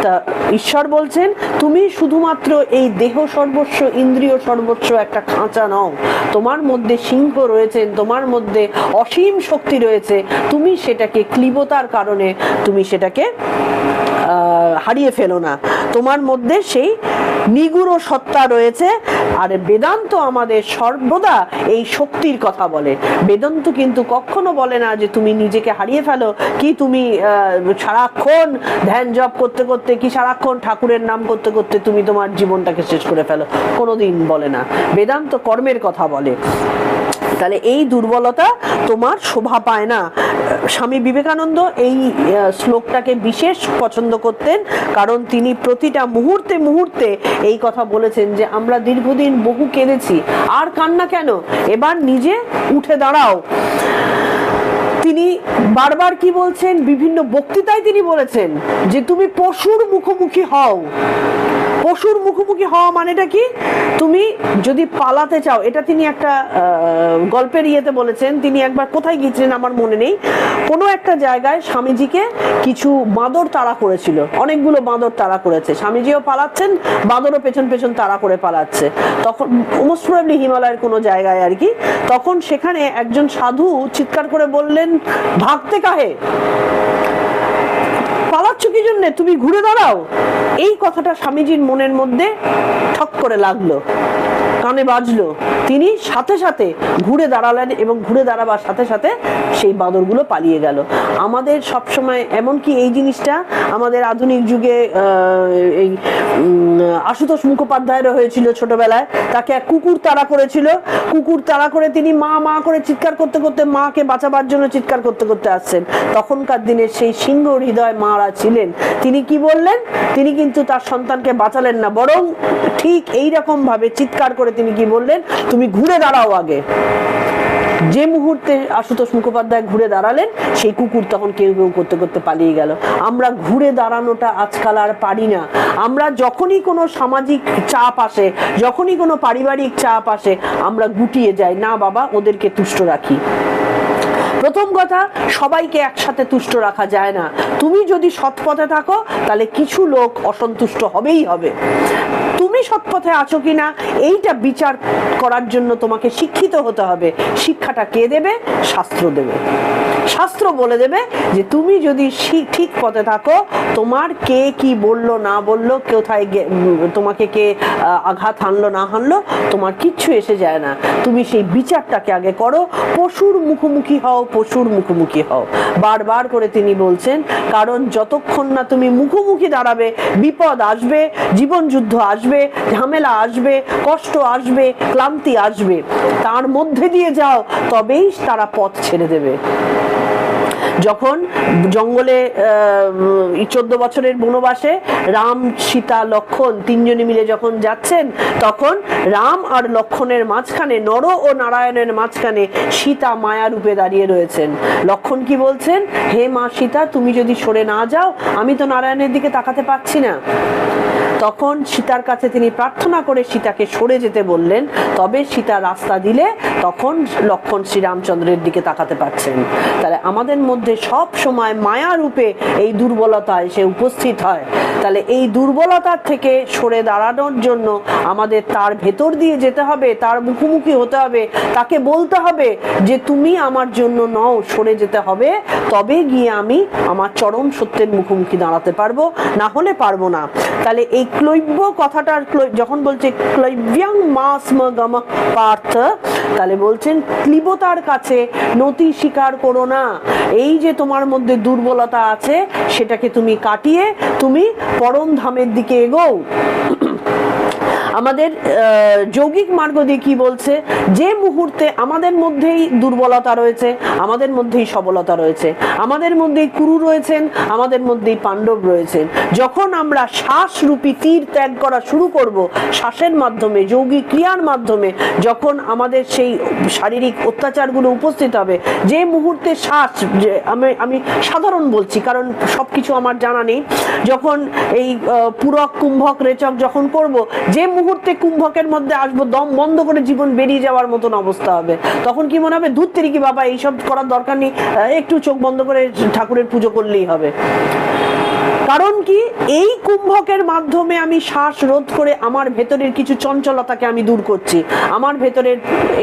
তা ঈশ্বর বলছেন, তুমি শুধুমাত্র এই দেহ সর্বস্ব, ইন্দ্রিয় সর্বস্ব একটা খাঁচা নও। তোমার মধ্যে সিংহ রয়েছে, তোমার মধ্যে অসীম শক্তি রয়েছে। তুমি সেটাকে ক্লীবতার কারণে তুমি সেটাকে হারিয়ে ফেলো না। তোমার মধ্যে সেই নিগুড় সত্তা রয়েছে। আর বেদান্ত আমাদের সর্বদা এই শক্তির কথা বলে। বেদান্ত কিন্তু কখনো বলে না যে তুমি নিজেকে হারিয়ে ফেলো, কি তুমি সারাক্ষণ ধ্যান জপ করতে করতে, কি সারাক্ষণ ঠাকুরের নাম করতে করতে তুমি তোমার জীবনটাকে শেষ করে ফেলো, কোনোদিন বলে না। বেদান্ত কর্মের কথা বলে। তাহলে এই দুর্বলতা তোমার শোভা পায় না। স্বামী বিবেকানন্দ এই শ্লোকটাকে বিশেষ পছন্দ করতেন, কারণ তিনি প্রতিটা মুহূর্তে মুহূর্তে এই কথা বলেছেন যে আমরা দীর্ঘদিন বহু কেঁদেছি, আর কান্না কেন, এবার নিজে উঠে দাঁড়াও। তিনি বারবার কি বলছেন, বিভিন্ন বক্তৃতায় তিনি বলেছেন যে তুমি পশুর মুখোমুখি হও। পশুর মুখোমুখি হওয়া মানেটা কি? তুমি যদি পালাতে চাও, এটা তিনি একটা গল্পের ইয়েতে বলেছেন। তিনি একবার কোথায় গিয়েছিলেন আমার মনে নেই, কোনো একটা জায়গায় স্বামীজিকে কিছু বাঁদর তাড়া করেছিল, অনেকগুলো বাঁদর তাড়া করেছে। স্বামীজিও পালাচ্ছেন, বাঁদরও পেছন পেছন তাড়া করে পালাচ্ছে। তখন মোস্ট প্রবাবলি হিমালয়ের কোনো জায়গায় আর কি। তখন সেখানে একজন সাধু চিৎকার করে বললেন, ভাগতে কাহে, পালাচ্ছ কি জন্য, তুমি ঘুরে দাঁড়াও। এই কথাটা স্বামীজির মনের মধ্যে ঠক করে লাগলো, কানে বাজলো, তিনি সাথে সাথে ঘুরে দাঁড়ালেন এবং ঘুরে দাঁড়াবার সাথে সাথে সেই বাঁদরগুলো পালিয়ে গেল। আমাদের সবসময় এমনকি এই জিনিসটা আমাদের আধুনিক যুগে এই আশুতোষ মুখোপাধ্যায়েরও হয়েছিল ছোটবেলায়। তাকে এক কুকুর তাড়া করেছিল, কুকুর তাড়া করে তিনি মা মা করে চিৎকার করতে করতে মাকে বাঁচাবার জন্য চিৎকার করতে করতে আসছেন। তখনকার দিনে সেই সিংহ হৃদয় মারা ছিলেন, তিনি কি বললেন? তিনি কিন্তু তার সন্তানকে বাঁচালেন না, বরং ঠিক এইরকম ভাবে চিৎকার করে তিনি কি বললেন, তুমি ঘুরে দাঁড়াও আগে। যে মুহূর্তে আশুতোষ মুখোপাধ্যায় ঘুরে দাঁড়ালেন, সেই কুকুর তখন কেউ কেউ করতে করতে পালিয়ে গেল। আমরা ঘুরে দাঁড়ানোটা আজকাল আর পারি না। আমরা যখনই কোনো সামাজিক চাপ আসে, যখনই কোনো পারিবারিক চাপ আসে, আমরা গুটিয়ে যাই, না বাবা ওদেরকে তুষ্ট রাখি। প্রথম কথা, সবাইকে একসাথে তুষ্ট রাখা যায় না। তুমি যদি সৎ পথে থাকো তাহলে কিছু লোক অসন্তুষ্ট হবেই হবে। তুমি সৎ পথে আছো কিনা এইটা বিচার করার জন্য তোমাকে শিক্ষিত হতে হবে। শিক্ষাটা কে দেবে? শাস্ত্র দেবে। শাস্ত্র বলে দেবে যে তুমি যদি ঠিক পথে থাকো, তোমার কে কি বললো না বললো, কোথায় তোমাকে কে আঘাত হানলো না হানলো, তোমার কিচ্ছু এসে যায় না। তুমি সেই বিচারটাকে আগে করো। পশুর মুখোমুখি হও, পশুর মুখোমুখি হও, বারবার করে তিনি বলছেন। কারণ যতক্ষণ না তুমি মুখোমুখি দাঁড়াবে, বিপদ আসবে, জীবন যুদ্ধ আসবে, ঝামেলা আসবে, কষ্ট আসবে, ক্লান্তি আসবে, তার মধ্যে দিয়ে যাও, তবেই তারা পথ ছেড়ে দেবে। যখন জঙ্গলে 14 বছরের বনবাসে রাম, সীতা, লক্ষণ তিনজনে মিলে যখন যাচ্ছেন, তখন রাম আর লক্ষণের মাঝখানে, নর ও নারায়ণের মাঝখানে সীতা মায়া রূপে দাঁড়িয়ে রয়েছেন। লক্ষণ কি বলছেন? হে মা সীতা, তুমি যদি সরে না যাও, আমি তো নারায়ণের দিকে তাকাতে পারছি না। তখন সীতার কাছে তিনি প্রার্থনা করে সীতাকে সরে যেতে বললেন, তবে সীতা রাস্তা দিলে তখন লক্ষণ শ্রীরামচন্দ্রের দিকে তাকাতে পারছেন। তাহলে আমাদের মধ্যে সব সময় মায়া রূপে এই দুর্বলতা এসে উপস্থিত হয়। তাহলে এই দুর্বলতার থেকে সরে দাঁড়ানোর জন্য আমাদের তার ভেতর দিয়ে যেতে হবে, তার মুখোমুখি হতে হবে, তাকে বলতে হবে যে তুমি আমার জন্য নও, সরে যেতে হবে, তবে গিয়ে আমি আমার চরম সত্যের মুখোমুখি দাঁড়াতে পারবো, না হলে পারবো না। তাহলে এই ক্লৈব্য কথাটার যখন বলছে ক্লৈব্যাং মাস্ম গম পার্থ, তাহলে বলছেন ক্লিবতার কাছে নতি স্বীকার করো না। এই যে তোমার মধ্যে দুর্বলতা আছে, সেটাকে তুমি কাটিয়ে তুমি পরম ধামের দিকে এগোও। আমাদের যৌগিক মার্গ দিয়ে কি বলছে? যে মুহূর্তে আমাদের মধ্যেই দুর্বলতা রয়েছে, আমাদের মধ্যেই সবলতা রয়েছে, আমাদের মধ্যেই কুরু রয়েছেন, আমাদের মধ্যেই পাণ্ডব রয়েছেন। যখন আমরা শ্বাসরূপী তীর ত্যাগ করা শুরু করব, শ্বাসের মাধ্যমে, যৌগিক ক্রিয়ার মাধ্যমে, যখন আমাদের সেই শারীরিক অত্যাচারগুলো উপস্থিত হবে, যে মুহূর্তে শ্বাস, আমি সাধারণ বলছি কারণ সবকিছু আমার জানা নেই, যখন এই পুরক, কুম্ভক, রেচক যখন করব, যে মুহূর্তে কুম্ভকের মধ্যে আসবো, দম বন্ধ করে জীবন বেরিয়ে যাওয়ার মতন অবস্থা হবে, তখন কি মনে হবে, ধূর তেরি কি বাবা, এইসব করার দরকার নেই, একটু চোখ বন্ধ করে ঠাকুরের পুজো করলেই হবে। কারণ কি, এই কুম্ভকের মাধ্যমে আমি শ্বাস রোধ করে আমার ভেতরের কিছু চঞ্চলতাকে আমি দূর করছি, আমার ভেতরের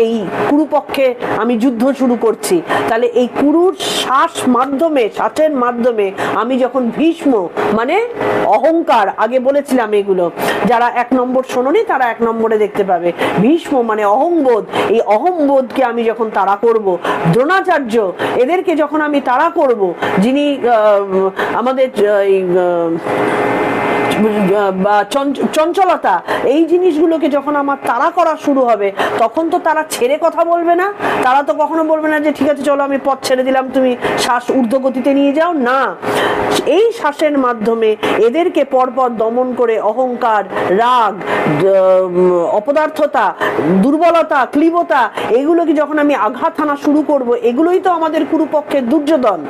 এই কুরুপক্ষে আমি যুদ্ধ শুরু করছি। তাহলে এই কুরুর শ্বাসের মাধ্যমে আমি যখন ভীষ্ম মানে অহংকার, আগে বলেছিলাম এগুলো, যারা 1 নম্বর শোনোনি তারা 1 নম্বরে দেখতে পাবে। ভীষ্ম মানে অহংবোধ, এই অহংবোধকে আমি যখন তাড়া করব, দ্রোণাচার্য এদেরকে যখন আমি তাড়া করব, যিনি আমাদের চঞ্চলতা, এই জিনিসগুলোকে যখন আমার তাড়া করা শুরু হবে, তখন তো তারা ছেড়ে কথা বলবে না। তারা তো কখনো বলবে না যে ঠিক আছে চলো আমি পথ ছেড়ে দিলাম, তুমি শ্বাস ঊর্ধ্বগতিতে নিয়ে যাও, না। এই শ্বাসের মাধ্যমে এদেরকে পরপর দমন করে অহংকার, রাগ, অপদার্থতা, দুর্বলতা, ক্লীবতা, এগুলোকে যখন আমি আঘাত হানা শুরু করব, এগুলোই তো আমাদের কুরুপক্ষের দুর্যোধন।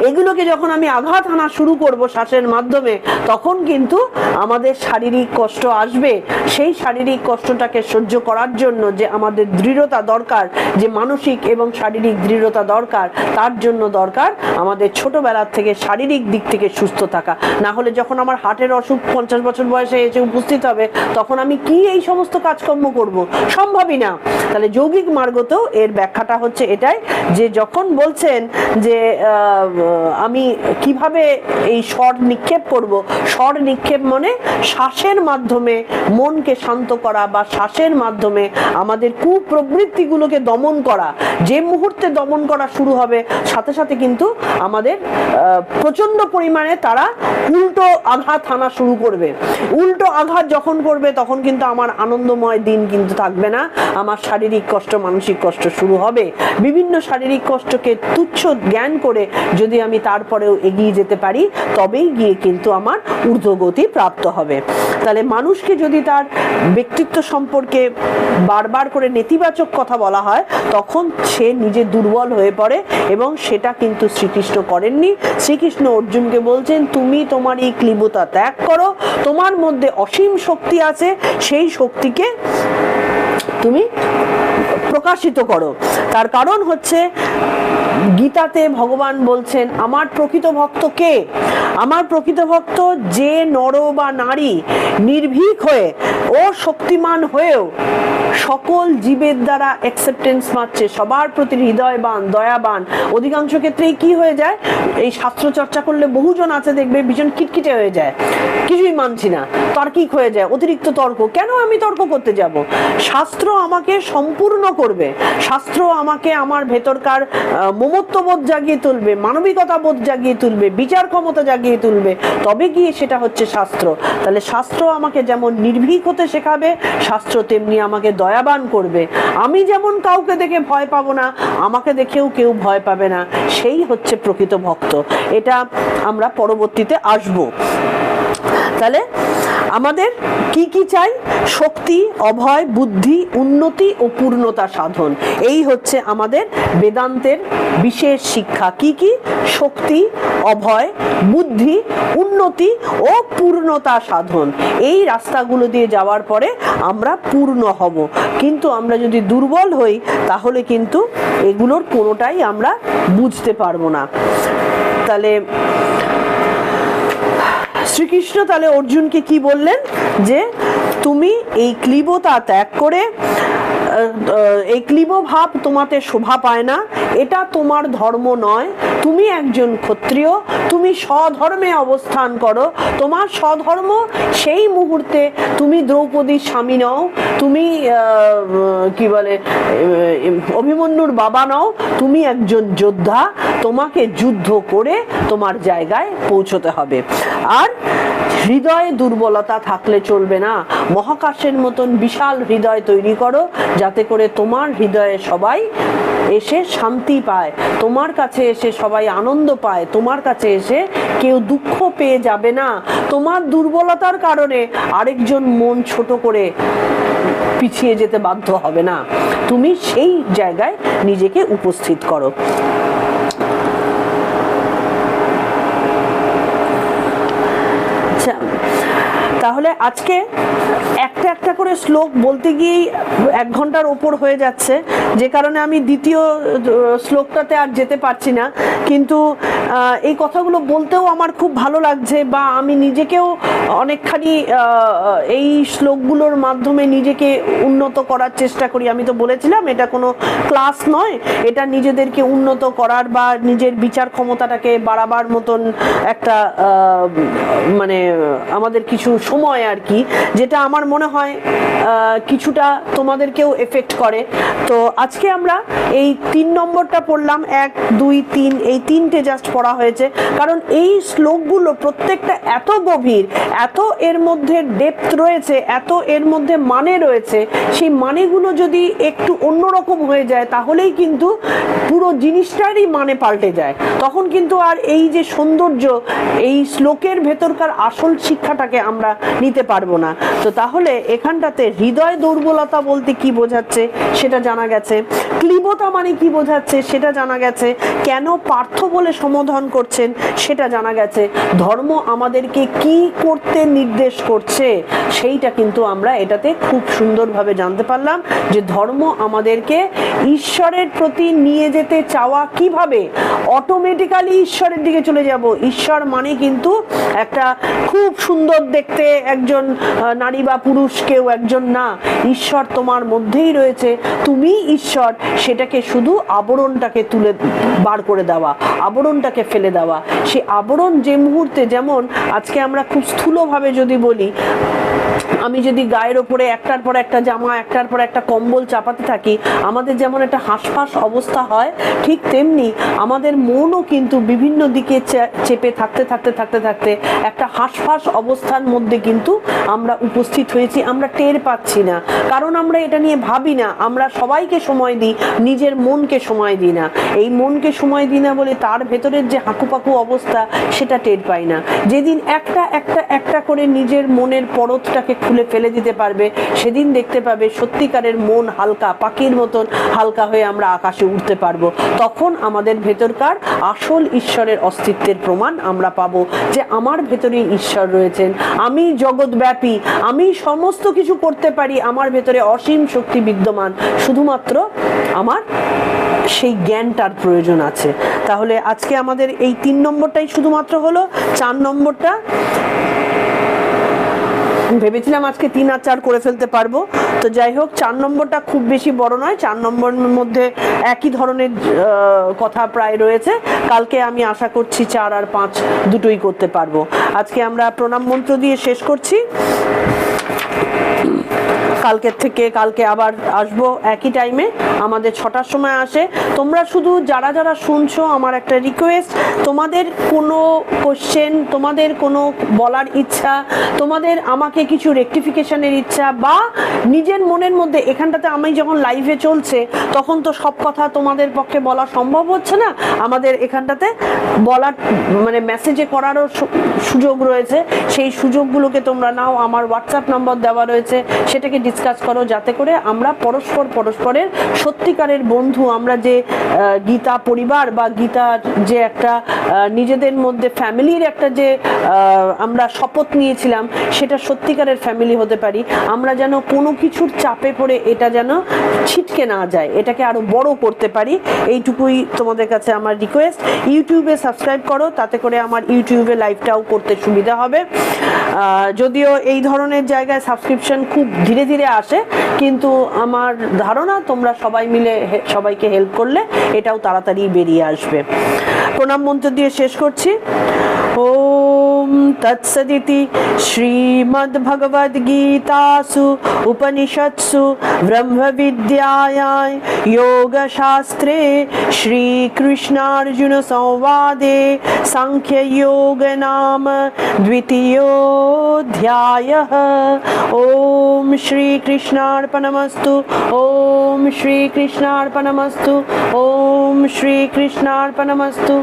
এগুলোকে যখন আমি আঘাত হানা শুরু করব শ্বাসের মাধ্যমে, তখন কিন্তু আমাদের শারীরিক কষ্ট আসবে। সেই শারীরিক কষ্টটাকে সহ্য করার জন্য যে আমাদের দৃঢ়তা দরকার, যে মানসিক এবং শারীরিক দৃঢ়তা দরকার, তার জন্য দরকার আমাদের ছোটবেলার থেকে শারীরিক দিক থেকে সুস্থ থাকা। না হলে যখন আমার হার্টের অসুখ 50 বছর বয়সে এসে উপস্থিত হবে, তখন আমি কি এই সমস্ত কাজকর্ম করব? সম্ভবই না। তাহলে যৌগিক মার্গতেও এর ব্যাখ্যাটা হচ্ছে এটাই, যে যখন বলছেন যে আমি কিভাবে এই স্বর নিক্ষেপ করব। স্বর নিক্ষেপ মানে শ্বাসের মাধ্যমে মনকে শান্ত করা বা শ্বাসের মাধ্যমে আমাদের কুপ্রবৃত্তিগুলোকে দমন করা। যে মুহূর্তে দমন করা শুরু হবে সাথে সাথে কিন্তু আমাদের প্রচন্ড পরিমাণে তারা উল্টো আঘাত হানা শুরু করবে। উল্টো আঘাত যখন করবে তখন কিন্তু আমার আনন্দময় দিন কিন্তু থাকবে না, আমার শারীরিক কষ্ট মানসিক কষ্ট শুরু হবে। বিভিন্ন শারীরিক কষ্টকে তুচ্ছ জ্ঞান করে যদি আমি তারপরেও এগিয়ে যেতে পারি তবেই গিয়ে কিন্তু আমার ঊর্ধ্বগতি প্রাপ্ত হবে। তাহলে মানুষকে যদি তার ব্যক্তিত্ব সম্পর্কে বারবার করে নেতিবাচক কথা বলা হয় তখন সে নিজে দুর্বল হয়ে পড়ে, এবং সেটা কিন্তু শ্রীকৃষ্ণ করেননি। শ্রীকৃষ্ণ অর্জুনকে বলছেন তুমি তোমার এই ক্লীবতা ত্যাগ করো, তোমার মধ্যে অসীম শক্তি আছে, সেই শক্তিকে তুমি প্রকাশিত করো। তার কারণ হচ্ছে গীতাতে ভগবান বলছেন আমার প্রকৃত ভক্ত কে? আমার প্রকৃত ভক্ত যে নর বা নারী নির্ভীক হয়ে ও শক্তিমান হয়েও সকল জীবের দ্বারা অ্যাকসেপ্টেন্স পাচ্ছে, সবার প্রতি হৃদয়বান দয়াবান। অধিকাংশ ক্ষেত্রেই কি হয়ে যায়, এই শাস্ত্র চর্চা করলে বহুজন আছে দেখবে ভীষণ খিটখিটে হয়ে যায়, কিছুই মানছি না, তার্কিক হয়ে যায়, অতিরিক্ত তর্ক। কেন আমি তর্ক করতে যাব? শাস্ত্র আমাকে সম্পূর্ণ করবে, শাস্ত্র আমাকে আমার ভেতরকার মমত্ববোধ জাগিয়ে তুলবে, মানবিকতা বোধ জাগিয়ে তুলবে, বিচার ক্ষমতা জাগিয়ে তুলবে, তবে গিয়ে সেটা হচ্ছে শাস্ত্র। তাহলে শাস্ত্র আমাকে যেমন নির্ভীক হতে শেখাবে, শাস্ত্র তেমনি আমাকে দয়াবান করবে। আমি যেমন কাউকে দেখে ভয় পাবো না, আমাকে দেখেও কেউ ভয় পাবে না, সেই হচ্ছে প্রকৃত ভক্ত। এটা আমরা পরবর্তীতে আসবো। তাহলে আমাদের কি কি চাই? শক্তি, অভয়, বুদ্ধি, উন্নতি ও পূর্ণতা সাধন। এই হচ্ছে আমাদের বেদান্তের বিশেষ শিক্ষা। কি কি? শক্তি, অভয়, বুদ্ধি, উন্নতি ও পূর্ণতা সাধন। এই রাস্তাগুলো দিয়ে যাওয়ার পরে আমরা পূর্ণ হব। কিন্তু আমরা যদি দুর্বল হই তাহলে কিন্তু এগুলোর কোনোটাই আমরা বুঝতে পারবো না। তাহলে শ্রীকৃষ্ণ তাহলে অর্জুনকে কি বললেন? যে তুমি এই ক্লীবতা ত্যাগ করে, এই ক্লীব ভাব তোমাতে শোভা পায় না, এটা তোমার ধর্ম নয়। তুমি একজন ক্ষত্রিয়, তুমি স্বধর্মে অবস্থান করো। তোমার স্বধর্ম সেই মুহূর্তে তুমি দ্রৌপদীর স্বামী নও, তুমি কি বলে অভিমন্যুর বাবা নও, তুমি একজন যোদ্ধা। তোমাকে যুদ্ধ করে তোমার জায়গায় পৌঁছতে হবে। আর হৃদয়ে দুর্বলতা থাকলে চলবে না। মহাকাশের মতন বিশাল হৃদয় তৈরি করো, যাতে করে তোমার হৃদয়ে সবাই এসে শান্তি পায়, তোমার কাছে এসে সবাই আনন্দ পায়, তোমার কাছে এসে কেউ দুঃখ পেয়ে যাবে না। তোমার দুর্বলতার কারণে আরেকজন মন ছোট করে পিছিয়ে যেতে বাধ্য হবে না। তুমি সেই জায়গায় নিজেকে উপস্থিত করো। তাহলে আজকে একটা একটা করে শ্লোক বলতে গিয়েই 1 ঘন্টার ওপর হয়ে যাচ্ছে, যে কারণে আমি দ্বিতীয় শ্লোকটাতে আর যেতে পারছি না। কিন্তু এই কথাগুলো বলতেও আমার খুব ভালো লাগছে, বা আমি নিজেকেও অনেকখানি এই শ্লোকগুলোর মাধ্যমে নিজেকে উন্নত করার চেষ্টা করি। আমি তো বলেছিলাম এটা কোনো ক্লাস নয়, এটা নিজেদেরকে উন্নত করার বা নিজের বিচার ক্ষমতাটাকে বাড়াবার মতন একটা মানে আমাদের কিছু সময় আর কি, যেটা আমার মনে হয় কিছুটা তোমাদেরকেও এফেক্ট করে। তো আজকে আমরা এই 3 নম্বরটা পড়লাম, 1, 2, 3, এই 3টে জাস্ট পড়া হয়েছে, কারণ এই শ্লোকগুলো প্রত্যেকটা এত গভীর, এত এর মধ্যে ডেপথ রয়েছে, এত এর মধ্যে মানে রয়েছে। সেই মানেগুলো যদি একটু অন্যরকম হয়ে যায় তাহলেই কিন্তু পুরো জিনিসটারই মানে পাল্টে যায়। তখন কিন্তু আর এই যে সৌন্দর্য, এই শ্লোকের ভেতরকার আসল শিক্ষাটাকে আমরা নিতে পারবো না। তো তাহলে এখানটাতে হৃদয় দুর্বলতা বলতে কি বোঝাচ্ছে সেটা জানা গেছে, ক্লীবতা মানে কি বোঝাচ্ছে সেটা জানা গেছে, কেন পার্থ বলে সম্বোধন করছেন সেটা জানা গেছে, ধর্ম আমাদেরকে কি করতে নির্দেশ করছে সেইটা কিন্তু আমরা এটাতে খুব সুন্দরভাবে জানতে পারলাম, যে ধর্ম আমাদেরকে ঈশ্বরের প্রতি নিয়ে যেতে চাওয়া, কিভাবে অটোমেটিক্যালি ঈশ্বরের দিকে চলে যাব। ঈশ্বর মানে কিন্তু একটা খুব সুন্দর দেখতে, একজন নারী বা পুরুষ কেউ একজন না, ঈশ্বর তোমার মধ্যেই রয়েছে, তুমি ঈশ্বর। সেটাকে শুধু আবরণটাকে তুলে বার করে দেওয়া, আবরণটাকে ফেলে দেওয়া। সে আবরণ যে মুহূর্তে, যেমন আজকে আমরা খুব স্থূলভাবে যদি বলি, আমি যদি গায়ের ওপরে একটার পর একটা জামা, একটার পর একটা কম্বল চাপাতে থাকি, আমাদের যেমন একটা হাঁসফাঁস অবস্থা হয়, ঠিক তেমনি আমাদের মনও কিন্তু বিভিন্ন দিকে চেপে থাকতে থাকতে থাকতে থাকতে একটা হাঁসফাঁস অবস্থার মধ্যে কিন্তু আমরা উপস্থিত হয়েছি। আমরা টের পাচ্ছি না, কারণ আমরা এটা নিয়ে ভাবি না। আমরা সবাইকে সময় দিই, নিজের মনকে সময় দিই না। এই মনকে সময় দিই না বলে তার ভেতরের যে হাঁকুপাকু অবস্থা, সেটা টের পাই না। যেদিন একটা একটা একটা করে নিজের মনের পরতটাকে খুলে ফেলে দিতে পারবে, সেদিন দেখতে পাবে সত্যিকারের মন হালকা, পাখির মতন হালকা হয়ে আমরা আকাশে উঠতে পারবো। তখন আমাদের ভেতরকার আসল ঈশ্বরের অস্তিত্বের প্রমাণ আমরা পাবো, যে আমার ভেতরে ঈশ্বর রয়েছেন, আমি জগৎব্যাপী, আমি সমস্ত কিছু করতে পারি, আমার ভেতরে অসীম শক্তি বিদ্যমান, শুধুমাত্র আমার সেই জ্ঞানটার প্রয়োজন আছে। তাহলে আজকে আমাদের এই 3 নম্বরটাই শুধুমাত্র হলো। 4 নম্বরটা ভেবেছিলাম আজকে 3 আর 4 করে ফেলতে পারবো, তো যাই হোক, 4 নম্বরটা খুব বেশি বড় নয়। 4 নম্বরের মধ্যে একই ধরনের কথা প্রায় রয়েছে। কালকে আমি আশা করছি 4 আর 5 দুটোই করতে পারবো। আজকে আমরা প্রণাম মন্ত্র দিয়ে শেষ করছি। কালকের থেকে কালকে আবার আসবো একই টাইমে, আমাদের 6টার সময় আসে। তোমরা শুধু যারা যারা শুনছো, আমার একটা রিকোয়েস্ট, তোমাদের কোনো কোশ্চেন, তোমাদের কোনো বলার ইচ্ছা, তোমাদের আমাকে কিছু রেকটিফিকেশনের ইচ্ছা, বা নিজের মনের মধ্যে, এখানটাতে আমি যখন লাইভে চলছে তখন তো সব কথা তোমাদের পক্ষে বলা সম্ভব হচ্ছে না, আমাদের এখানটাতে বলার মানে মেসেজে করারও সুযোগ রয়েছে। সেই সুযোগগুলোকে তোমরা নাও, আমার হোয়াটসঅ্যাপ নম্বর দেওয়া রয়েছে, সেটাকে ডিসকাস করো, যাতে করে আমরা পরস্পরের সত্যিকারের বন্ধু, আমরা যে গীতা পরিবার বা গীতার যে একটা নিজেদের মধ্যে ফ্যামিলির একটা যে আমরা শপথ নিয়েছিলাম, সেটা সত্যিকারের ফ্যামিলি হতে পারি। আমরা যেন কোনো কিছুর চাপে পড়ে এটা যেন ছিটকে না যায়, এটাকে আরো বড় করতে পারি, এইটুকুই তোমাদের কাছে আমার রিকোয়েস্ট। ইউটিউবে সাবস্ক্রাইব করো, তাতে করে আমার ইউটিউবে লাইভটাও করতে সুবিধা হবে। যদিও এই ধরনের জায়গায় সাবস্ক্রিপশন খুব ধীরে ধীরে আসে, কিন্তু আমার ধারণা তোমরা সবাই মিলে সবাইকে হেল্প করলে এটাও তাড়াতাড়ি বেরিয়ে আসবে। প্রণাম মন্ত্র দিয়ে শেষ করছি। ওম তৎসদিতি শ্রীমদ্ভগবদ্গীতাসু উপনিষৎসু ব্রহ্মবিদ্যায়াং যোগশাস্ত্রে শ্রীকৃষ্ণার্জুন সংবাদে সাংখ্যযোগ নাম দ্বিতীয়োऽধ্যায়ः। ওম শ্রীকৃষ্ণার্পণমস্তু, ওম শ্রীকৃষ্ণার্পণমস্তু, ওম শ্রীকৃষ্ণার্পণমস্তু।